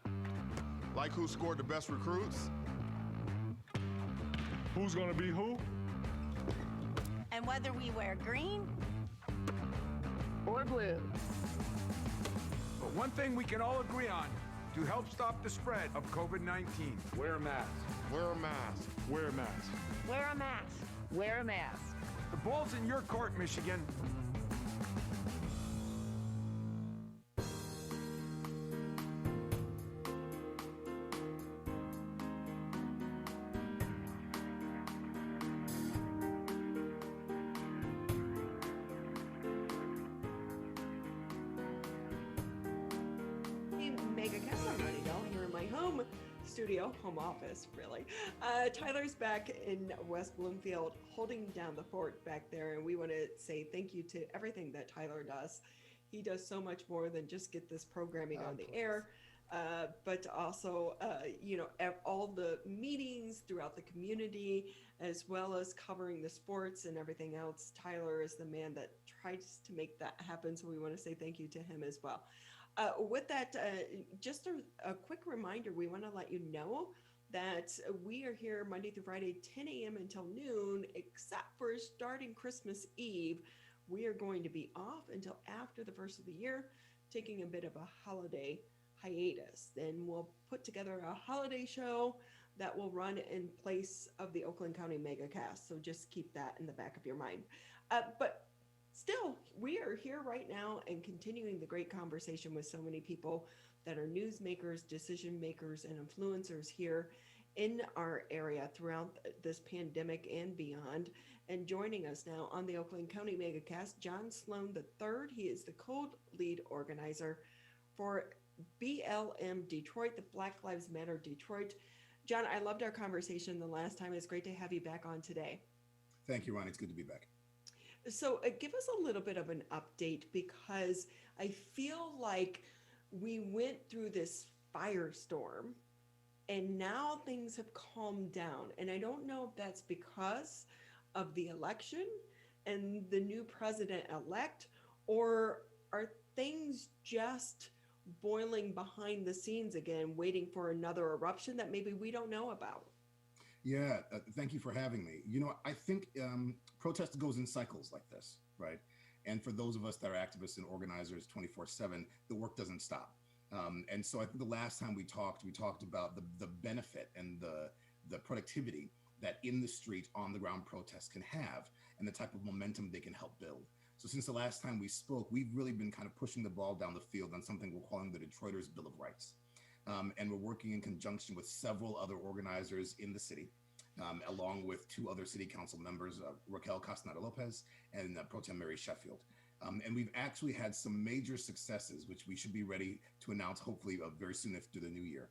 Like who scored the best recruits? Who's gonna be who? And whether we wear green or blue. But one thing we can all agree on, to help stop the spread of COVID-19, wear a mask. Wear a mask. Wear a mask. wear a mask. Wear a mask. The ball's in your court, Michigan. studio, home office, really. Tyler's back in West Bloomfield, holding down the fort back there, and we want to say thank you to everything that Tyler does. He does so much more than just get this programming on the air, but also, all the meetings throughout the community, as well as covering the sports and everything else. Tyler is the man that tries to make that happen, so we want to say thank you to him as well. With that, just a quick reminder, we want to let you know that we are here Monday through Friday, 10 a.m. until noon, except for starting Christmas Eve. We are going to be off until after the first of the year, taking a bit of a holiday hiatus. Then we'll put together a holiday show that will run in place of the Oakland County Megacast. So just keep that in the back of your mind. But still, we are here right now and continuing the great conversation with so many people that are newsmakers, decision makers, and influencers here in our area throughout this pandemic and beyond. And joining us now on the Oakland County Megacast, John Sloan III. He is the co-lead organizer for BLM Detroit, the Black Lives Matter Detroit. John, I loved our conversation the last time. It's great to have you back on today. Thank you, Ron. It's good to be back. So give us a little bit of an update, because I feel like we went through this firestorm and now things have calmed down. And I don't know if that's because of the election and the new president-elect, or are things just boiling behind the scenes again, waiting for another eruption that maybe we don't know about? Yeah, thank you for having me. I think protest goes in cycles like this, right? And for those of us that are activists and organizers 24/7, the work doesn't stop. And so I think the last time we talked about the benefit and the productivity that in the street, on the ground protests can have, and the type of momentum they can help build. So since the last time we spoke, we've really been kind of pushing the ball down the field on something we're calling the Detroiters' Bill of Rights. And we're working in conjunction with several other organizers in the city, along with two other city council members, Raquel Castaneda-Lopez and Pro Tem Mary Sheffield. And we've actually had some major successes, which we should be ready to announce hopefully very soon after the new year,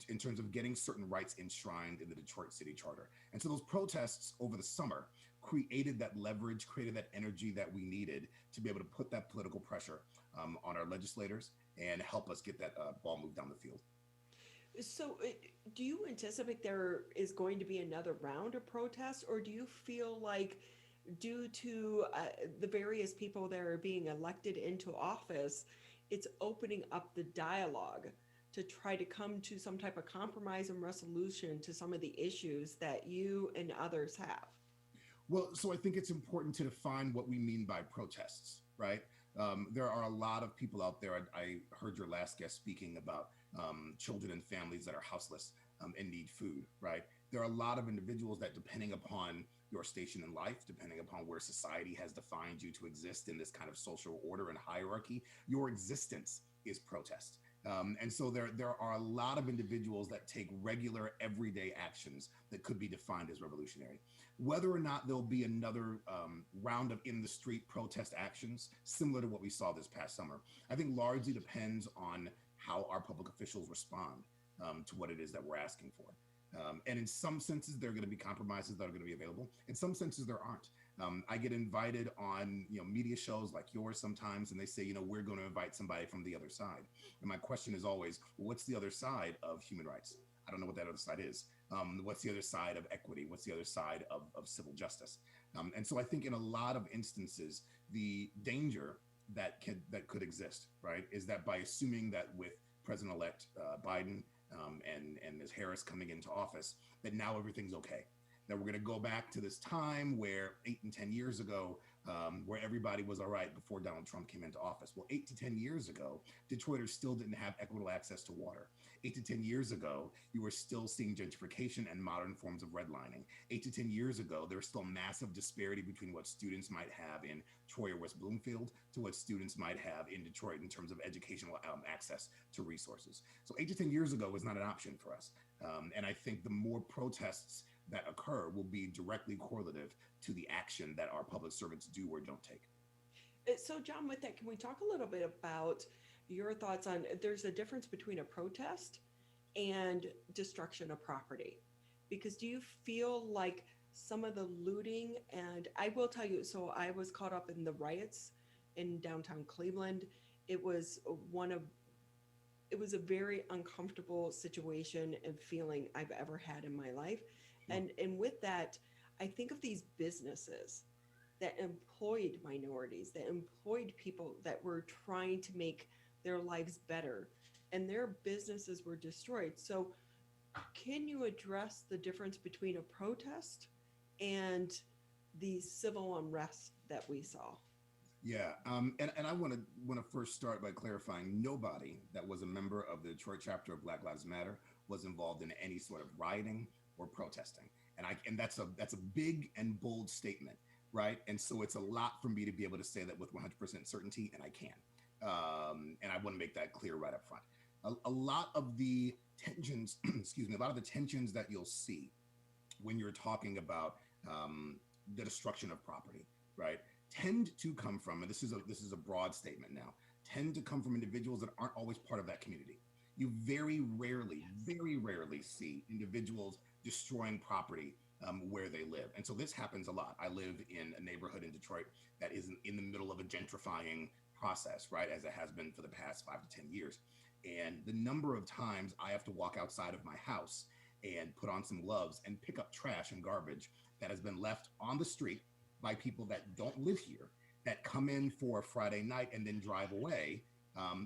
in terms of getting certain rights enshrined in the Detroit City Charter. And so those protests over the summer created that leverage, created that energy that we needed to be able to put that political pressure on our legislators and help us get that ball moved down the field. So do you anticipate there is going to be another round of protests, or do you feel like due to the various people that are being elected into office, it's opening up the dialogue to try to come to some type of compromise and resolution to some of the issues that you and others have? Well, so I think it's important to define what we mean by protests, right? There are a lot of people out there. I heard your last guest speaking about children and families that are houseless and need food, right? There are a lot of individuals that, depending upon your station in life, depending upon where society has defined you to exist in this kind of social order and hierarchy, your existence is protest. And so there are a lot of individuals that take regular, everyday actions that could be defined as revolutionary. Whether or not there'll be another round of in the street protest actions similar to what we saw this past summer, I think largely depends on how our public officials respond to what it is that we're asking for. And in some senses, there are going to be compromises that are going to be available. In some senses, there aren't. I get invited on media shows like yours sometimes, and they say, we're going to invite somebody from the other side. And my question is always, well, what's the other side of human rights? I don't know what that other side is. What's the other side of equity? What's the other side of civil justice? And so I think in a lot of instances, the danger that could exist, right, is that by assuming that with President-elect Biden and Ms. Harris coming into office, that now everything's okay. That we're going to go back to this time where 8 and 10 years ago, where everybody was all right before Donald Trump came into office. Well, 8 to 10 years ago, Detroiters still didn't have equitable access to water. 8 to 10 years ago, you were still seeing gentrification and modern forms of redlining. 8 to 10 years ago, there was still massive disparity between what students might have in Troy or West Bloomfield to what students might have in Detroit in terms of educational access to resources. So 8 to 10 years ago was not an option for us. And I think the more protests that occur will be directly correlative to the action that our public servants do or don't take. So John, with that, can we talk a little bit about your thoughts on, there's a difference between a protest and destruction of property. Because do you feel like some of the looting, and I will tell you, so I was caught up in the riots in downtown Cleveland. It was a very uncomfortable situation and feeling I've ever had in my life. And with that, I think of these businesses that employed minorities, that employed people that were trying to make their lives better, and their businesses were destroyed. So can you address the difference between a protest and the civil unrest that we saw? Yeah, and I want to first start by clarifying nobody that was a member of the Detroit chapter of Black Lives Matter was involved in any sort of rioting or protesting, and that's a big and bold statement, right? And so it's a lot for me to be able to say that with 100% certainty, and I can, and I want to make that clear right up front. A lot of the tensions, excuse me, a lot of the tensions that you'll see when you're talking about the destruction of property, right, tend to come from, and this is a broad statement now, tend to come from individuals that aren't always part of that community. You very rarely see individuals destroying property where they live. And so this happens a lot. I live in a neighborhood in Detroit that is in the middle of a gentrifying process, right, as it has been for the past 5 to 10 years. And the number of times I have to walk outside of my house and put on some gloves and pick up trash and garbage that has been left on the street by people that don't live here, that come in for a Friday night and then drive away,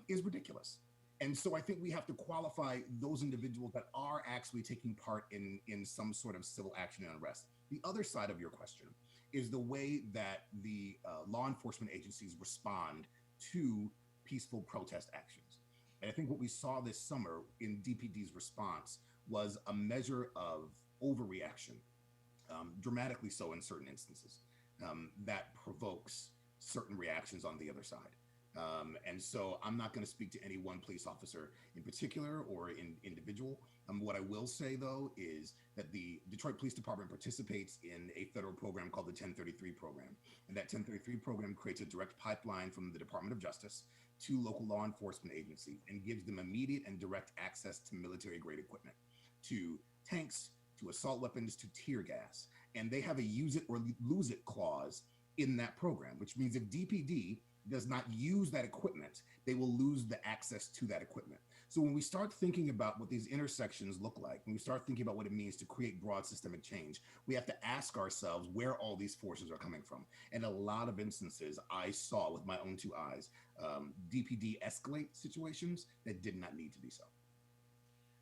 is ridiculous. And so I think we have to qualify those individuals that are actually taking part in some sort of civil action and unrest. The other side of your question is the way that the law enforcement agencies respond to peaceful protest actions. And I think what we saw this summer in DPD's response was a measure of overreaction, dramatically so in certain instances, that provokes certain reactions on the other side. And so I'm not going to speak to any one police officer in particular or in individual. What I will say, though, is that the Detroit Police Department participates in a federal program called the 1033 program. And that 1033 program creates a direct pipeline from the Department of Justice to local law enforcement agencies and gives them immediate and direct access to military-grade equipment, to tanks, to assault weapons, to tear gas. And they have a use it or lose it clause in that program, which means if DPD does not use that equipment, they will lose the access to that equipment. So when we start thinking about what these intersections look like, when we start thinking about what it means to create broad systemic change, we have to ask ourselves where all these forces are coming from. And a lot of instances I saw with my own two eyes, DPD escalate situations that did not need to be so.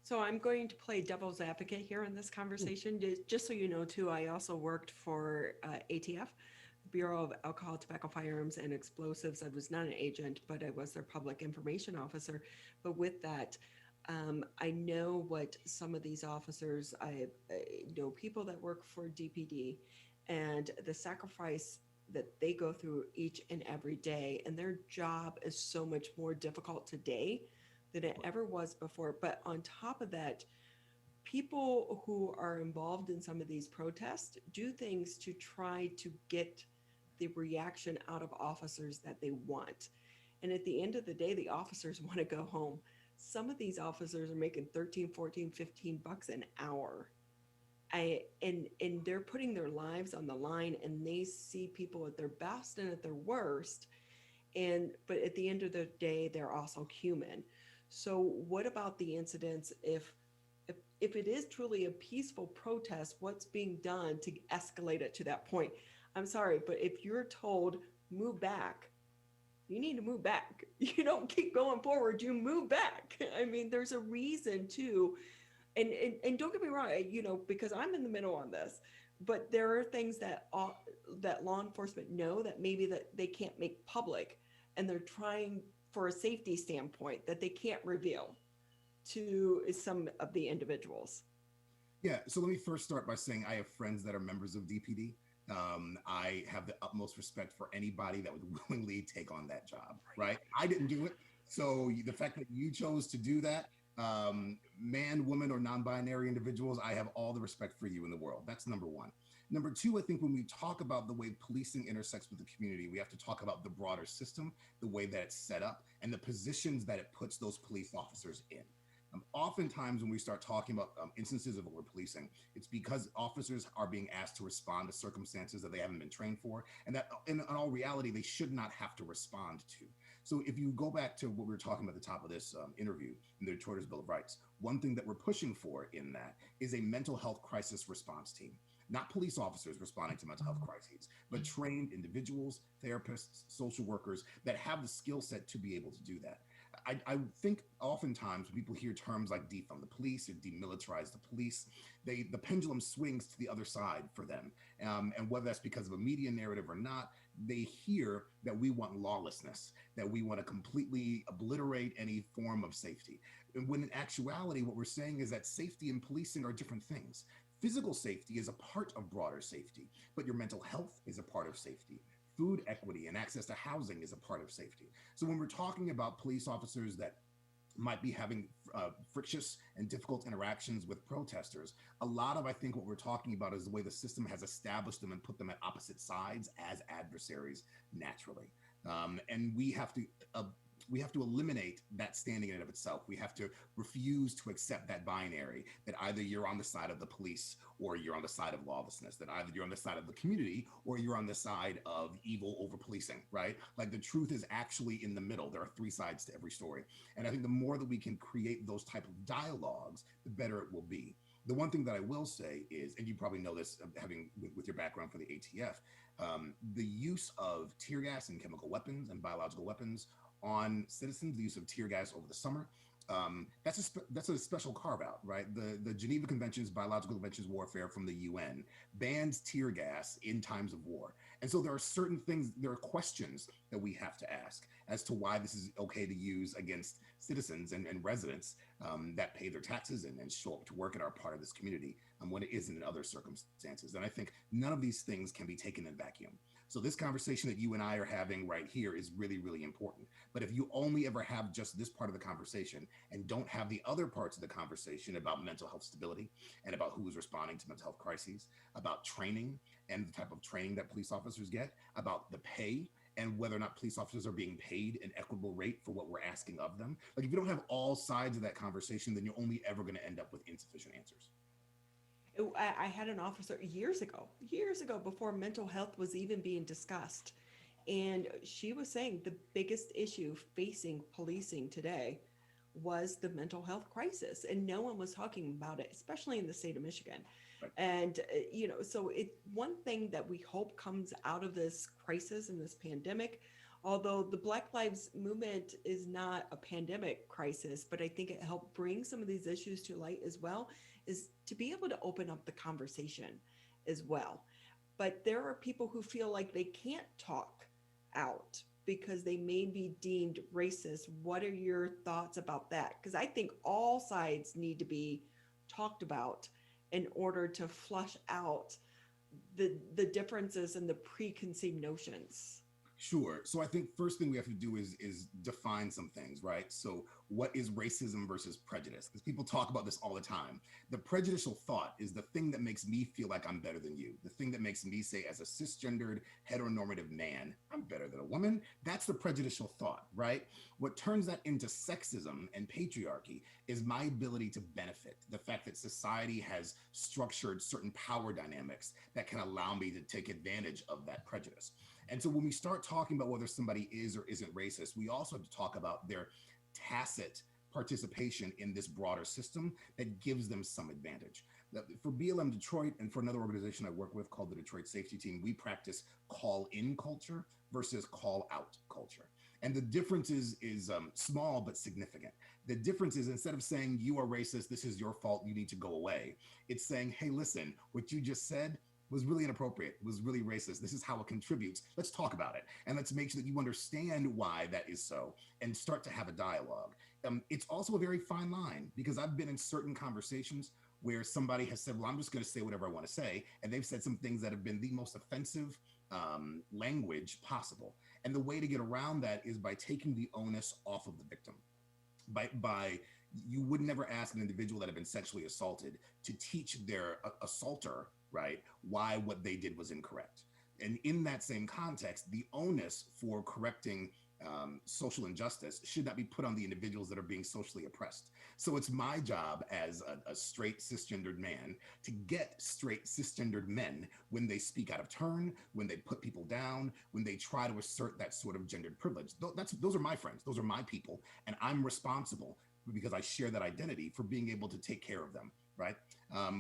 So I'm going to play devil's advocate here in this conversation. Just so you know, too, I also worked for ATF, Bureau of Alcohol, Tobacco, Firearms, and Explosives. I was not an agent, but I was their public information officer. But with that, I know what some of these officers, I know people that work for DPD and the sacrifice that they go through each and every day. And their job is so much more difficult today than it ever was before. But on top of that, people who are involved in some of these protests do things to try to get the reaction out of officers that they want. And at the end of the day, the officers want to go home. Some of these officers are making 13, 14, 15 bucks an hour. And they're putting their lives on the line, and they see people at their best and at their worst. But at the end of the day, they're also human. So what about the incidents if it is truly a peaceful protest, what's being done to escalate it to that point? I'm sorry, but if you're told move back, you need to move back. You don't keep going forward, you move back. I mean, there's a reason too. And don't get me wrong, because I'm in the middle on this, but there are things that law enforcement know that maybe that they can't make public, and they're trying for a safety standpoint that they can't reveal to some of the individuals. Yeah, so let me first start by saying I have friends that are members of DPD. I have the utmost respect for anybody that would willingly take on that job, right? I didn't do it. So the fact that you chose to do that, man, woman, or non-binary individuals, I have all the respect for you in the world. That's number one. Number two, I think when we talk about the way policing intersects with the community, we have to talk about the broader system, the way that it's set up, and the positions that it puts those police officers in. Oftentimes when we start talking about instances of over-policing, it's because officers are being asked to respond to circumstances that they haven't been trained for, and that in all reality, they should not have to respond to. So if you go back to what we were talking about at the top of this interview in the Detroiters Bill of Rights, one thing that we're pushing for in that is a mental health crisis response team. Not police officers responding to mental health crises, but trained individuals, therapists, social workers that have the skill set to be able to do that. I think oftentimes when people hear terms like defund the police or demilitarize the police, the pendulum swings to the other side for them. And whether that's because of a media narrative or not, they hear that we want lawlessness, that we want to completely obliterate any form of safety. And when in actuality, what we're saying is that safety and policing are different things. Physical safety is a part of broader safety, but your mental health is a part of safety. Food equity and access to housing is a part of safety. So when we're talking about police officers that might be having frictious and difficult interactions with protesters, a lot of, I think, what we're talking about is the way the system has established them and put them at opposite sides as adversaries naturally. And we have to eliminate that standing in and of itself. We have to refuse to accept that binary that either you're on the side of the police or you're on the side of lawlessness, that either you're on the side of the community or you're on the side of evil over policing, right? Like the truth is actually in the middle. There are three sides to every story. And I think the more that we can create those type of dialogues, the better it will be. The one thing that I will say is, and you probably know this having with your background for the ATF, the use of tear gas and chemical weapons and biological weapons on citizens, the use of tear gas over the summer, that's a special carve out, right? The Geneva Conventions, Biological Conventions Warfare from the UN bans tear gas in times of war. And so there are certain things, there are questions that we have to ask as to why this is okay to use against citizens and residents that pay their taxes and show up to work and are part of this community when it isn't in other circumstances. And I think none of these things can be taken in vacuum. So this conversation that you and I are having right here is really, really important. But if you only ever have just this part of the conversation and don't have the other parts of the conversation about mental health stability and about who is responding to mental health crises, about training and the type of training that police officers get, about the pay and whether or not police officers are being paid an equitable rate for what we're asking of them. Like if you don't have all sides of that conversation, then you're only ever going to end up with insufficient answers. I had an officer years ago, before mental health was even being discussed. And she was saying the biggest issue facing policing today was the mental health crisis. And no one was talking about it, especially in the state of Michigan. Right. And, so one thing that we hope comes out of this crisis and this pandemic, although the Black Lives Movement is not a pandemic crisis, but I think it helped bring some of these issues to light as well, is to be able to open up the conversation as well. But there are people who feel like they can't talk out because they may be deemed racist. What are your thoughts about that? Because I think all sides need to be talked about in order to flush out the differences and the preconceived notions. Sure. So I think first thing we have to do is define some things, right? So what is racism versus prejudice? Because people talk about this all the time. The prejudicial thought is the thing that makes me feel like I'm better than you. The thing that makes me say as a cisgendered heteronormative man, I'm better than a woman. That's the prejudicial thought, right? What turns that into sexism and patriarchy is my ability to benefit. The fact that society has structured certain power dynamics that can allow me to take advantage of that prejudice. And so when we start talking about whether somebody is or isn't racist, we also have to talk about their tacit participation in this broader system that gives them some advantage. For BLM Detroit and for another organization I work with called the Detroit Safety Team, we practice call-in culture versus call-out culture. And the difference is small but significant. The difference is instead of saying you are racist, this is your fault, you need to go away, it's saying, hey, listen, what you just said was really inappropriate, was really racist. This is how it contributes. Let's talk about it. And let's make sure that you understand why that is so and start to have a dialogue. It's also a very fine line because I've been in certain conversations where somebody has said, well, I'm just going to say whatever I want to say. And they've said some things that have been the most offensive language possible. And the way to get around that is by taking the onus off of the victim. You would never ask an individual that had been sexually assaulted to teach their assaulter, right, why what they did was incorrect. And in that same context, the onus for correcting social injustice should not be put on the individuals that are being socially oppressed. So it's my job as a straight cisgendered man to get straight cisgendered men when they speak out of turn, when they put people down, when they try to assert that sort of gendered privilege. Those are my friends, those are my people, and I'm responsible because I share that identity for being able to take care of them, right?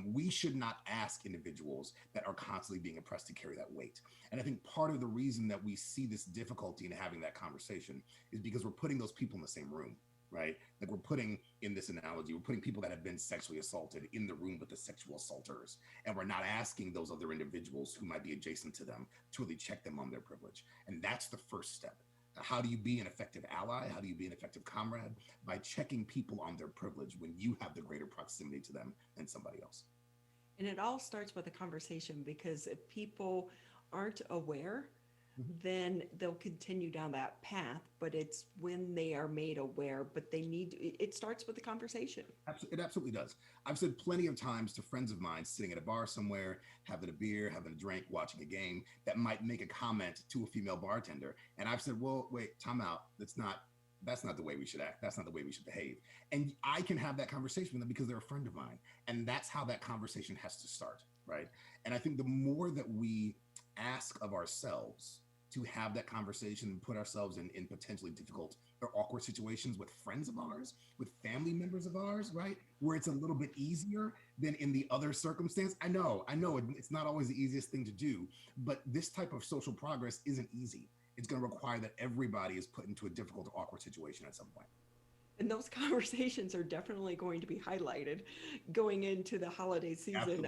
We should not ask individuals that are constantly being oppressed to carry that weight. And I think part of the reason that we see this difficulty in having that conversation is because we're putting those people in the same room, right? Like we're putting, in this analogy, we're putting people that have been sexually assaulted in the room with the sexual assaulters. And we're not asking those other individuals who might be adjacent to them to really check them on their privilege. And that's the first step. How do you be an effective ally? How do you be an effective comrade? By checking people on their privilege when you have the greater proximity to them than somebody else. And it all starts with a conversation, because if people aren't aware, then they'll continue down that path. But it's when they are made aware, but they need, it starts with the conversation. It absolutely does. I've said plenty of times to friends of mine sitting at a bar somewhere, having a beer, having a drink, watching a game, that might make a comment to a female bartender. And I've said, well, wait, time out. That's not the way we should act. That's not the way we should behave. And I can have that conversation with them because they're a friend of mine. And that's how that conversation has to start, right? And I think the more that we ask of ourselves to have that conversation and put ourselves in potentially difficult or awkward situations with friends of ours, with family members of ours, right? Where it's a little bit easier than in the other circumstance. I know it's not always the easiest thing to do, but this type of social progress isn't easy. It's going to require that everybody is put into a difficult or awkward situation at some point. And those conversations are definitely going to be highlighted going into the holiday season.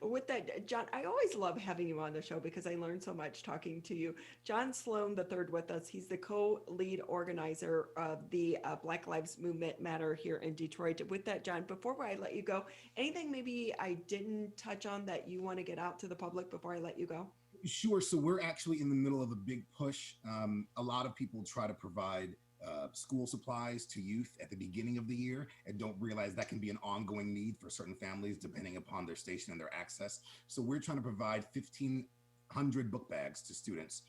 With that, John, I always love having you on the show because I learned so much talking to you. John Sloan III with us. He's the co-lead organizer of the Black Lives Movement Matter here in Detroit. With that, John, before I let you go, anything maybe I didn't touch on that you want to get out to the public before I let you go? Sure. So we're actually in the middle of a big push. A lot of people try to provide school supplies to youth at the beginning of the year and don't realize that can be an ongoing need for certain families depending upon their station and their access. So we're trying to provide 1,500 book bags to students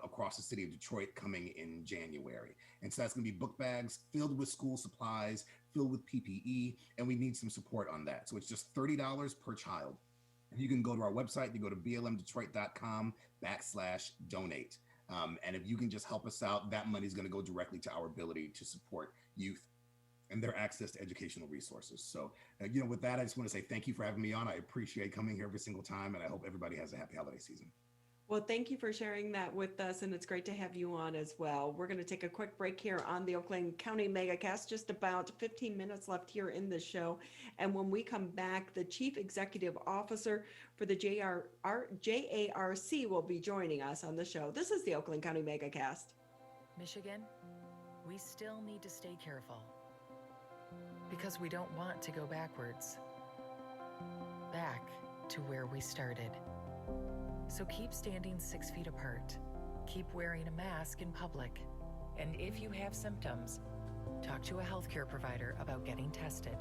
across the city of Detroit coming in January. And so that's going to be book bags filled with school supplies, filled with PPE, and we need some support on that. So it's just $30 per child. And you can go to our website, you go to blmdetroit.com/donate. And if you can just help us out, that money is going to go directly to our ability to support youth and their access to educational resources. So, with that, I just want to say thank you for having me on. I appreciate coming here every single time, and I hope everybody has a happy holiday season. Well, thank you for sharing that with us, and it's great to have you on as well. We're going to take a quick break here on the Oakland County Megacast, just about 15 minutes left here in the show. And when we come back, the Chief Executive Officer for the JARC will be joining us on the show. This is the Oakland County Megacast. Michigan, we still need to stay careful because we don't want to go backwards, back to where we started. So keep standing 6 feet apart, keep wearing a mask in public, and if you have symptoms, talk to a healthcare provider about getting tested.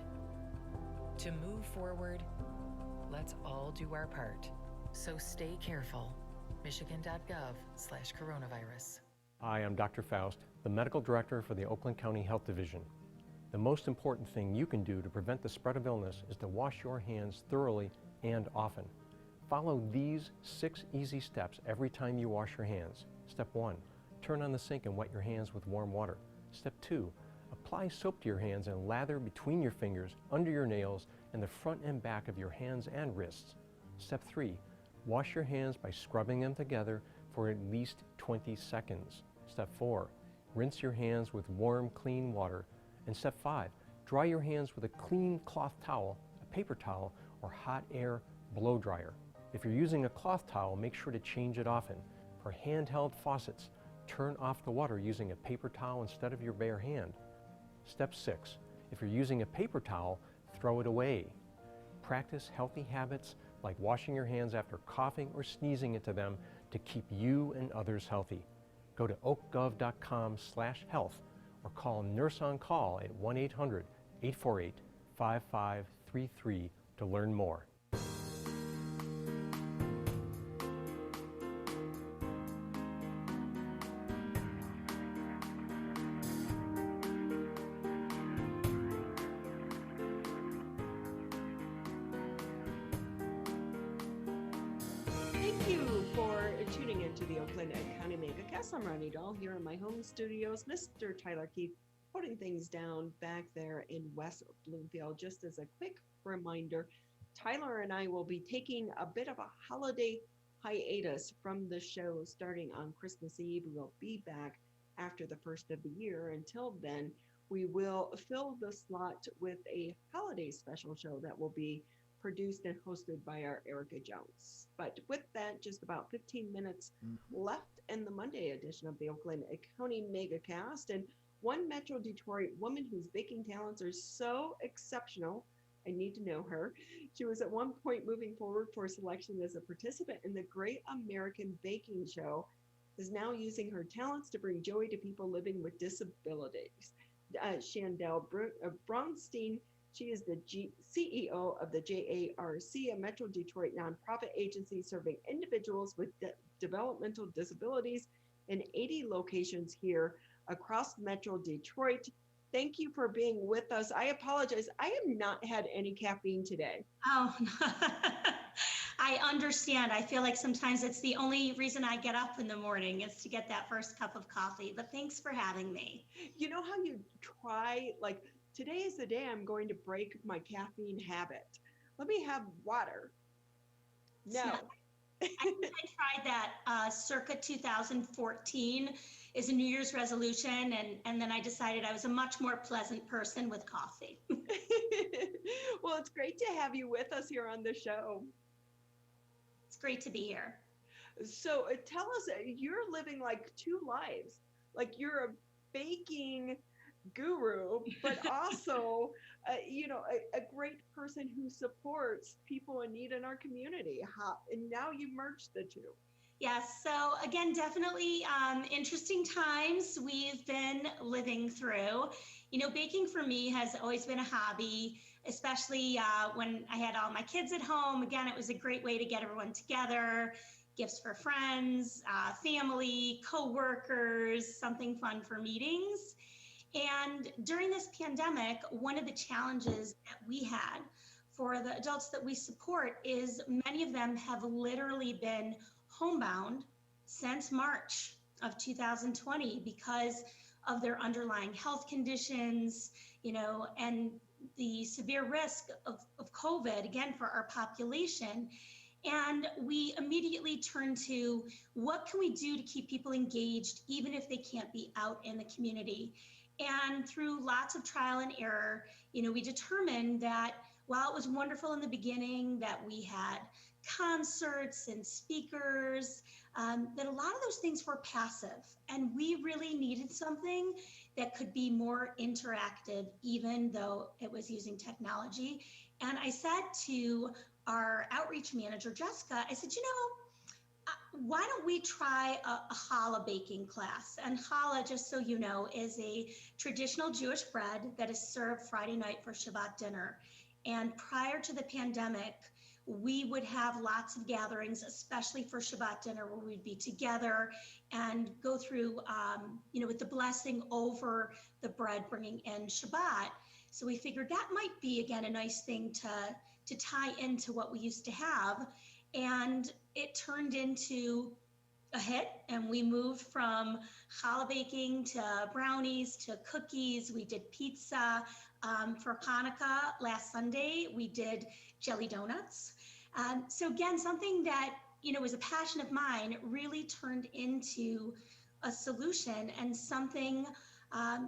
To move forward, let's all do our part. So stay careful. Michigan.gov/coronavirus. Hi, I'm Dr. Faust, the Medical Director for the Oakland County Health Division. The most important thing you can do to prevent the spread of illness is to wash your hands thoroughly and often. Follow these 6 easy steps every time you wash your hands. Step 1, turn on the sink and wet your hands with warm water. Step 2, apply soap to your hands and lather between your fingers, under your nails, and the front and back of your hands and wrists. Step 3, wash your hands by scrubbing them together for at least 20 seconds. Step 4, rinse your hands with warm, clean water. And step 5, dry your hands with a clean cloth towel, a paper towel, or hot air blow dryer. If you're using a cloth towel, make sure to change it often. For handheld faucets, turn off the water using a paper towel instead of your bare hand. Step 6, if you're using a paper towel, throw it away. Practice healthy habits like washing your hands after coughing or sneezing into them to keep you and others healthy. Go to oakgov.com/health or call Nurse on Call at 1-800-848-5533 to learn more. Thank you for tuning into the Oakland County Megacast. I'm Ronnie Dahl here in my home studios. Mr. Tyler Keith putting things down back there in West Bloomfield. Just as a quick reminder, Tyler and I will be taking a bit of a holiday hiatus from the show starting on Christmas Eve. We will be back after the first of the year. Until then, we will fill the slot with a holiday special show that will be produced and hosted by our Erica Jones. But with that, just about 15 minutes left in the Monday edition of the Oakland County Megacast. And one Metro Detroit woman whose baking talents are so exceptional, I need to know her. She was at one point moving forward for selection as a participant in the Great American Baking Show, is now using her talents to bring joy to people living with disabilities. Chandel Braunstein, she is the CEO of the JARC, a Metro Detroit nonprofit agency serving individuals with developmental disabilities in 80 locations here across Metro Detroit. Thank you for being with us. I apologize. I have not had any caffeine today. Oh, I understand. I feel like sometimes it's the only reason I get up in the morning is to get that first cup of coffee, but thanks for having me. You know how you try, like, today is the day I'm going to break my caffeine habit. Let me have water. No. I tried that circa 2014 is a New Year's resolution, and then I decided I was a much more pleasant person with coffee. Well, it's great to have you with us here on the show. It's great to be here. So tell us, you're living like two lives. Like you're a baking guru, but also, a great person who supports people in need in our community. And now you merged the two. Yes. So again, definitely interesting times we've been living through. Baking for me has always been a hobby, especially when I had all my kids at home. Again, it was a great way to get everyone together, gifts for friends, family, co-workers, something fun for meetings. And during this pandemic, one of the challenges that we had for the adults that we support is many of them have literally been homebound since March of 2020 because of their underlying health conditions, and the severe risk of COVID, again, for our population. And we immediately turned to what can we do to keep people engaged, even if they can't be out in the community? And through lots of trial and error, we determined that while it was wonderful in the beginning that we had concerts and speakers, that a lot of those things were passive. And we really needed something that could be more interactive, even though it was using technology. And I said to our outreach manager, Jessica, I said, why don't we try a challah baking class? And challah, just so you know, is a traditional Jewish bread that is served Friday night for Shabbat dinner. And prior to the pandemic, we would have lots of gatherings, especially for Shabbat dinner, where we'd be together and go through, with the blessing over the bread bringing in Shabbat. So we figured that might be, again, a nice thing to tie into what we used to have. And it turned into a hit, and we moved from challah baking to brownies to cookies. We did pizza. For Hanukkah last Sunday, we did jelly donuts. So again, something that, was a passion of mine really turned into a solution and something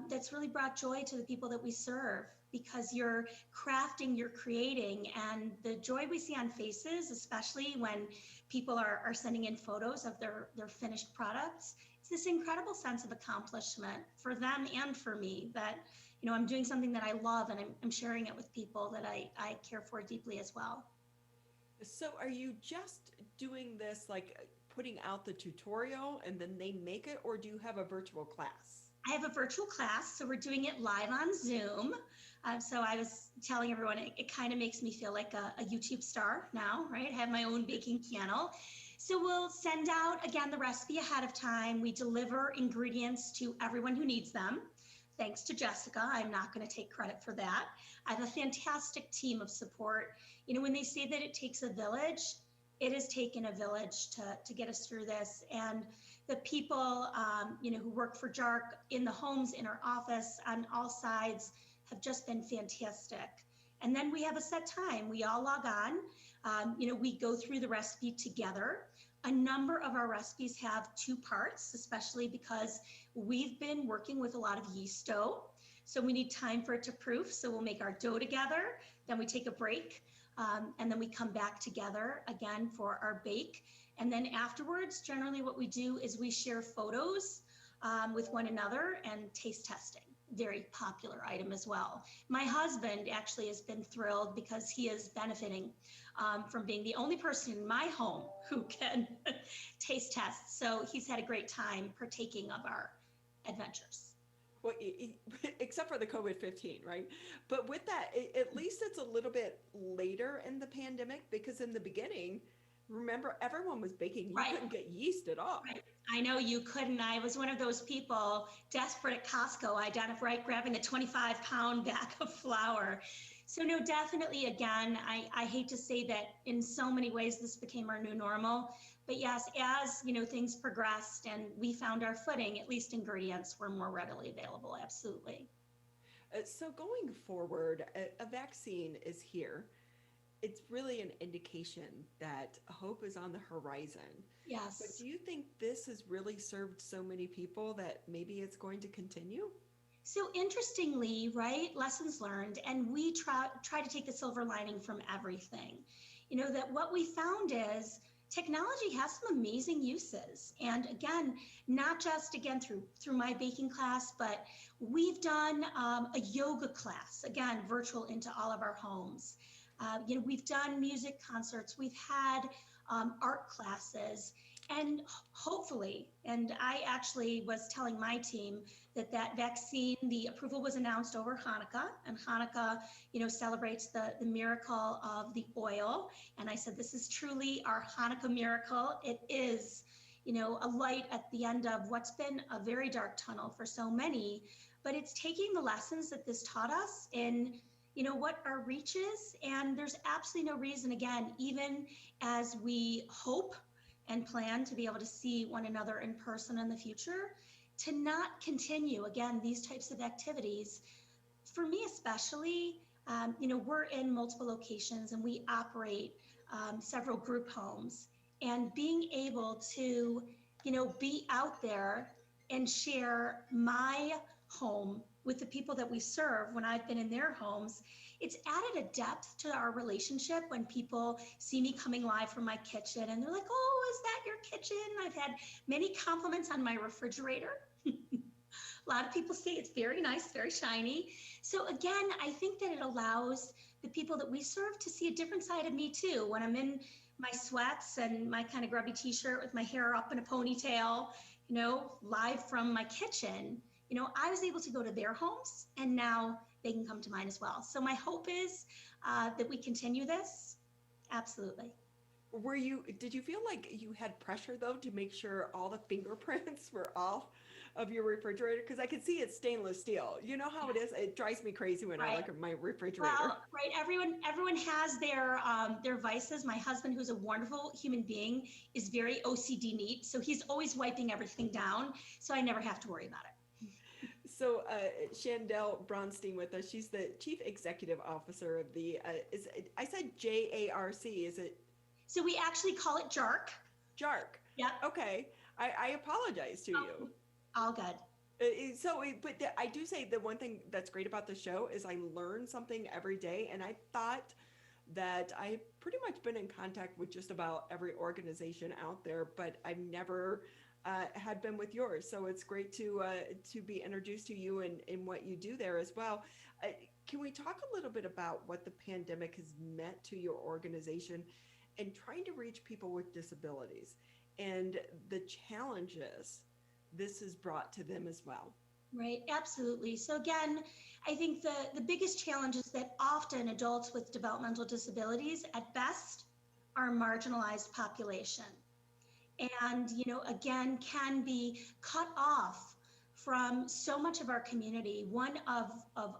that's really brought joy to the people that we serve, because you're crafting, you're creating, and the joy we see on faces, especially when people are sending in photos of their finished products, it's this incredible sense of accomplishment for them and for me that, I'm doing something that I love, and I'm sharing it with people that I care for deeply as well. So are you just doing this, like putting out the tutorial and then they make it, or do you have a virtual class? I have a virtual class, so we're doing it live on Zoom. So I was telling everyone, it kind of makes me feel like a YouTube star now, right? I have my own baking channel. So we'll send out, again, the recipe ahead of time. We deliver ingredients to everyone who needs them. Thanks to Jessica, I'm not going to take credit for that. I have a fantastic team of support. When they say that it takes a village, it has taken a village to get us through this. And the people, who work for JARC in the homes, in our office, on all sides have just been fantastic. And then we have a set time. We all log on. We go through the recipe together. A number of our recipes have 2 parts, especially because we've been working with a lot of yeast dough. So we need time for it to proof. So we'll make our dough together, then we take a break, and then we come back together again for our bake. And then afterwards, generally what we do is we share photos with one another and taste testing. Very popular item as well. My husband actually has been thrilled because he is benefiting from being the only person in my home who can taste test. So he's had a great time partaking of our adventures. Well, except for the COVID-15, right? But with that, at least it's a little bit later in the pandemic, because in the beginning, remember, everyone was baking. You couldn't get yeast at all. Right. I know you couldn't. I was one of those people desperate at Costco. I done it right, grabbing a 25-pound bag of flour. So no, definitely, again, I hate to say that in so many ways this became our new normal. But yes, as things progressed and we found our footing, at least ingredients were more readily available. Absolutely. So going forward, a vaccine is here. It's really an indication that hope is on the horizon. Yes. But do you think this has really served so many people that maybe it's going to continue? So interestingly, right, lessons learned, and we try to take the silver lining from everything. That what we found is technology has some amazing uses. And again, not just through my baking class, but we've done a yoga class, again, virtual into all of our homes. We've done music concerts, we've had art classes, and hopefully, and I actually was telling my team that vaccine, the approval was announced over Hanukkah, and Hanukkah, celebrates the miracle of the oil. And I said, this is truly our Hanukkah miracle. It is, a light at the end of what's been a very dark tunnel for so many, but it's taking the lessons that this taught us in what our reach is. And there's absolutely no reason, again, even as we hope and plan to be able to see one another in person in the future, to not continue, again, these types of activities. For me especially, we're in multiple locations and we operate several group homes. And being able to, be out there and share my home with the people that we serve when I've been in their homes, it's added a depth to our relationship when people see me coming live from my kitchen and they're like, oh, is that your kitchen? I've had many compliments on my refrigerator. A lot of people say it's very nice, very shiny. So again, I think that it allows the people that we serve to see a different side of me too. When I'm in my sweats and my kind of grubby t-shirt with my hair up in a ponytail, live from my kitchen, I was able to go to their homes and now they can come to mine as well. So my hope is that we continue this. Absolutely. Did you feel like you had pressure though to make sure all the fingerprints were off of your refrigerator? Because I could see it's stainless steel. You know how it is? It drives me crazy when I look at my refrigerator. Well, right. Everyone has their vices. My husband, who's a wonderful human being, is very OCD neat. So he's always wiping everything down. So I never have to worry about it. So Shandell Bronstein with us. She's the Chief Executive Officer of the, I said JARC, is it? So we actually call it JARC. JARC. Yeah. Okay. I apologize to you. All good. But I do say the one thing that's great about the show is I learn something every day. And I thought that I've pretty much been in contact with just about every organization out there, but I've never had been with yours. So it's great to be introduced to you and what you do there as well. Can we talk a little bit about what the pandemic has meant to your organization and trying to reach people with disabilities and the challenges this has brought to them as well? Right, absolutely. So again, I think the biggest challenge is that often adults with developmental disabilities at best are a marginalized population. And, again, can be cut off from so much of our community. One of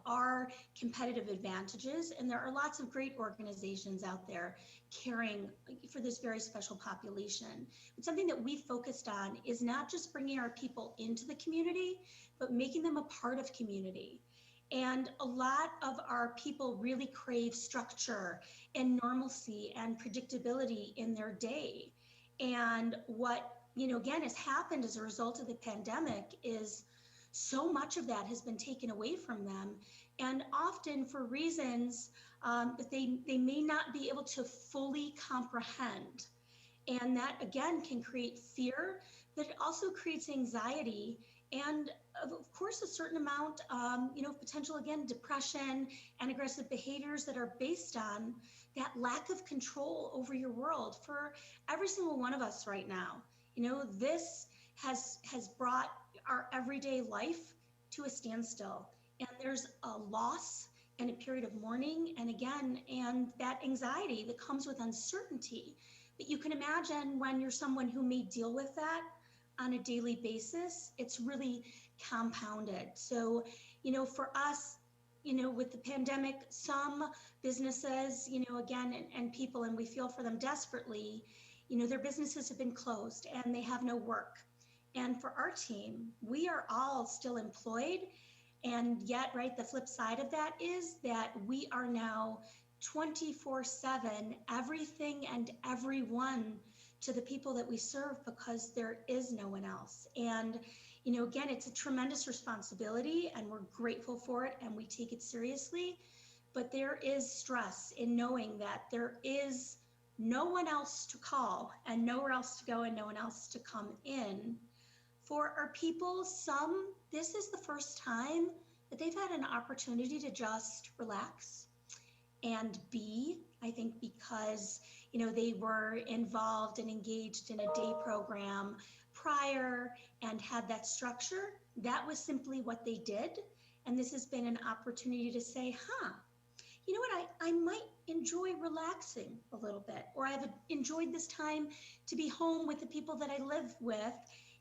our competitive advantages, and there are lots of great organizations out there caring for this very special population, but something that we focused on is not just bringing our people into the community, but making them a part of community. And a lot of our people really crave structure and normalcy and predictability in their day. And what, again, has happened as a result of the pandemic is so much of that has been taken away from them, and often for reasons that they may not be able to fully comprehend. And that, again, can create fear, but it also creates anxiety and, of course, a certain amount, potential, again, depression and aggressive behaviors that are based on that lack of control over your world for every single one of us right now. This has brought our everyday life to a standstill, and there's a loss and a period of mourning, and that anxiety that comes with uncertainty. But you can imagine when you're someone who may deal with that on a daily basis, it's really compounded. So, for us, with the pandemic, some businesses, and people, and we feel for them desperately, their businesses have been closed and they have no work. And for our team, we are all still employed. And yet, right, the flip side of that is that we are now 24/7, everything and everyone to the people that we serve, because there is no one else. And, again, it's a tremendous responsibility, and we're grateful for it and we take it seriously. But there is stress in knowing that there is no one else to call and nowhere else to go and no one else to come in. For our people, this is the first time that they've had an opportunity to just relax and I think because, they were involved and engaged in a day program prior and had that structure. That was simply what they did. And this has been an opportunity to say, you know what, I might enjoy relaxing a little bit, or I've enjoyed this time to be home with the people that I live with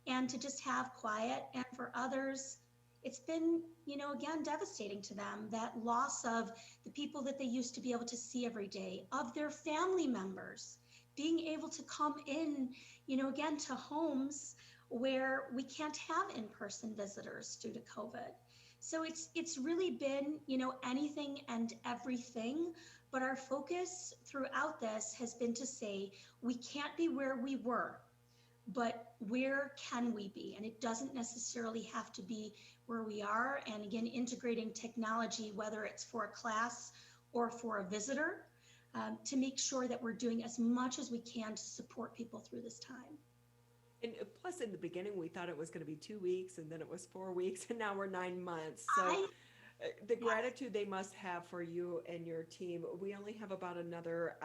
and to just have quiet. And for others, it's been, again, devastating to them, that loss of the people that they used to be able to see every day, of their family members, being able to come in, again, to homes where we can't have in-person visitors due to COVID. So it's really been, anything and everything, but our focus throughout this has been to say, we can't be where we were, but where can we be? And it doesn't necessarily have to be where we are. And again, integrating technology, whether it's for a class or for a visitor, to make sure that we're doing as much as we can to support people through this time. And plus, in the beginning, we thought it was going to be 2 weeks, and then it was 4 weeks, and now we're 9 months. So the gratitude they must have for you and your team. We only have about another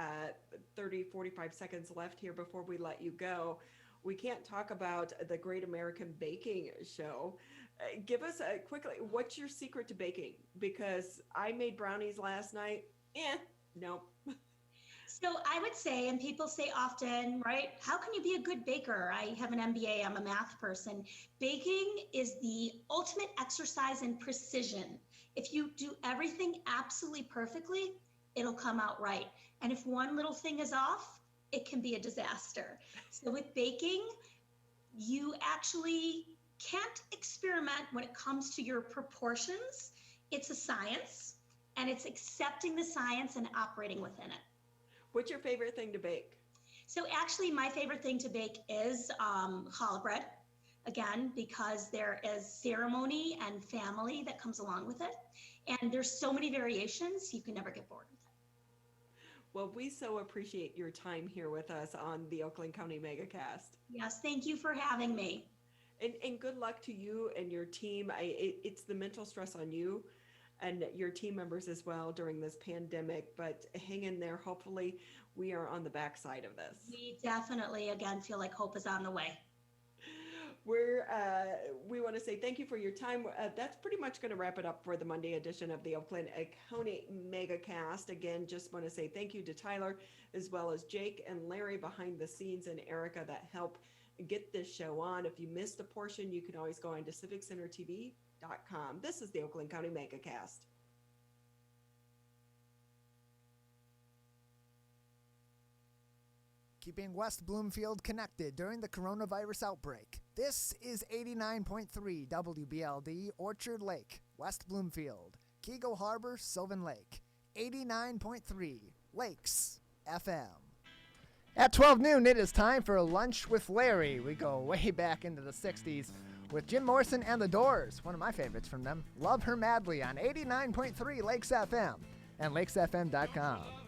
30, 45 seconds left here before we let you go. We can't talk about the Great American Baking Show. Give us quickly, what's your secret to baking? Because I made brownies last night. Nope. So I would say, and people say often, right, how can you be a good baker? I have an MBA, I'm a math person. Baking is the ultimate exercise in precision. If you do everything absolutely perfectly, it'll come out right. And if one little thing is off, it can be a disaster. So with baking, you actually can't experiment when it comes to your proportions. It's a science, and it's accepting the science and operating within it. What's your favorite thing to bake? So actually, my favorite thing to bake is challah bread, again, because there is ceremony and family that comes along with it. And there's so many variations, you can never get bored with it. Well, we so appreciate your time here with us on the Oakland County Megacast. Yes, thank you for having me. And good luck to you and your team. It's the mental stress on you and your team members as well during this pandemic, but hang in there. Hopefully we are on the backside of this. We definitely, again, feel like hope is on the way. We want to say thank you for your time. That's pretty much going to wrap it up for the Monday edition of the Oakland County Megacast. Again, just want to say thank you to Tyler, as well as Jake and Larry behind the scenes, and Erica that help get this show on. If you missed a portion, you can always go on to civiccentertv.com. This is the Oakland County Megacast. Keeping West Bloomfield connected during the coronavirus outbreak. This is 89.3 WBLD, Orchard Lake, West Bloomfield, Keego Harbor, Sylvan Lake, 89.3 Lakes FM. At 12 noon, it is time for Lunch with Larry. We go way back into the 60s with Jim Morrison and the Doors, one of my favorites from them. Love Her Madly on 89.3 Lakes FM and lakesfm.com.